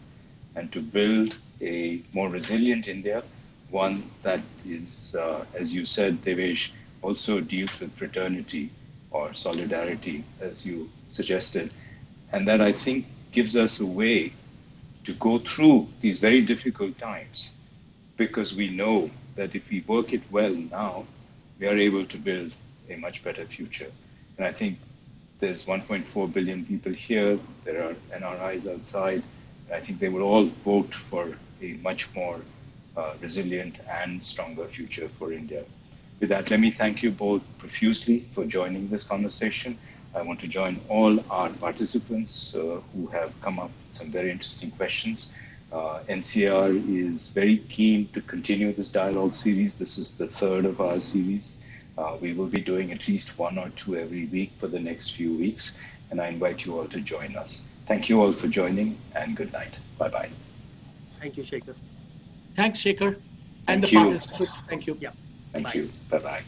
[SPEAKER 1] and to build a more resilient India, one that is, as you said, Devesh, also deals with fraternity or solidarity, as you suggested, and that I think gives us a way to go through these very difficult times, because we know that if we work it well now, we are able to build a much better future. And I think there's 1.4 billion people here, there are NRIs outside, and I think they will all vote for a much more resilient and stronger future for India. With that, let me thank you both profusely for joining this conversation. I want to join all our participants who have come up with some very interesting questions. NCAER is very keen to continue this dialogue series. This is the 3rd of our series. We will be doing at least 1 or 2 every week for the next few weeks, and I invite you all to join us. Thank you all for joining, and good night. Bye-bye.
[SPEAKER 3] Thank you, Shekhar.
[SPEAKER 2] Thanks, Shekhar. And
[SPEAKER 1] Thank
[SPEAKER 2] the
[SPEAKER 1] you.
[SPEAKER 2] participants, thank you.
[SPEAKER 3] Yeah.
[SPEAKER 1] Thank
[SPEAKER 3] Bye.
[SPEAKER 1] you. Bye-bye.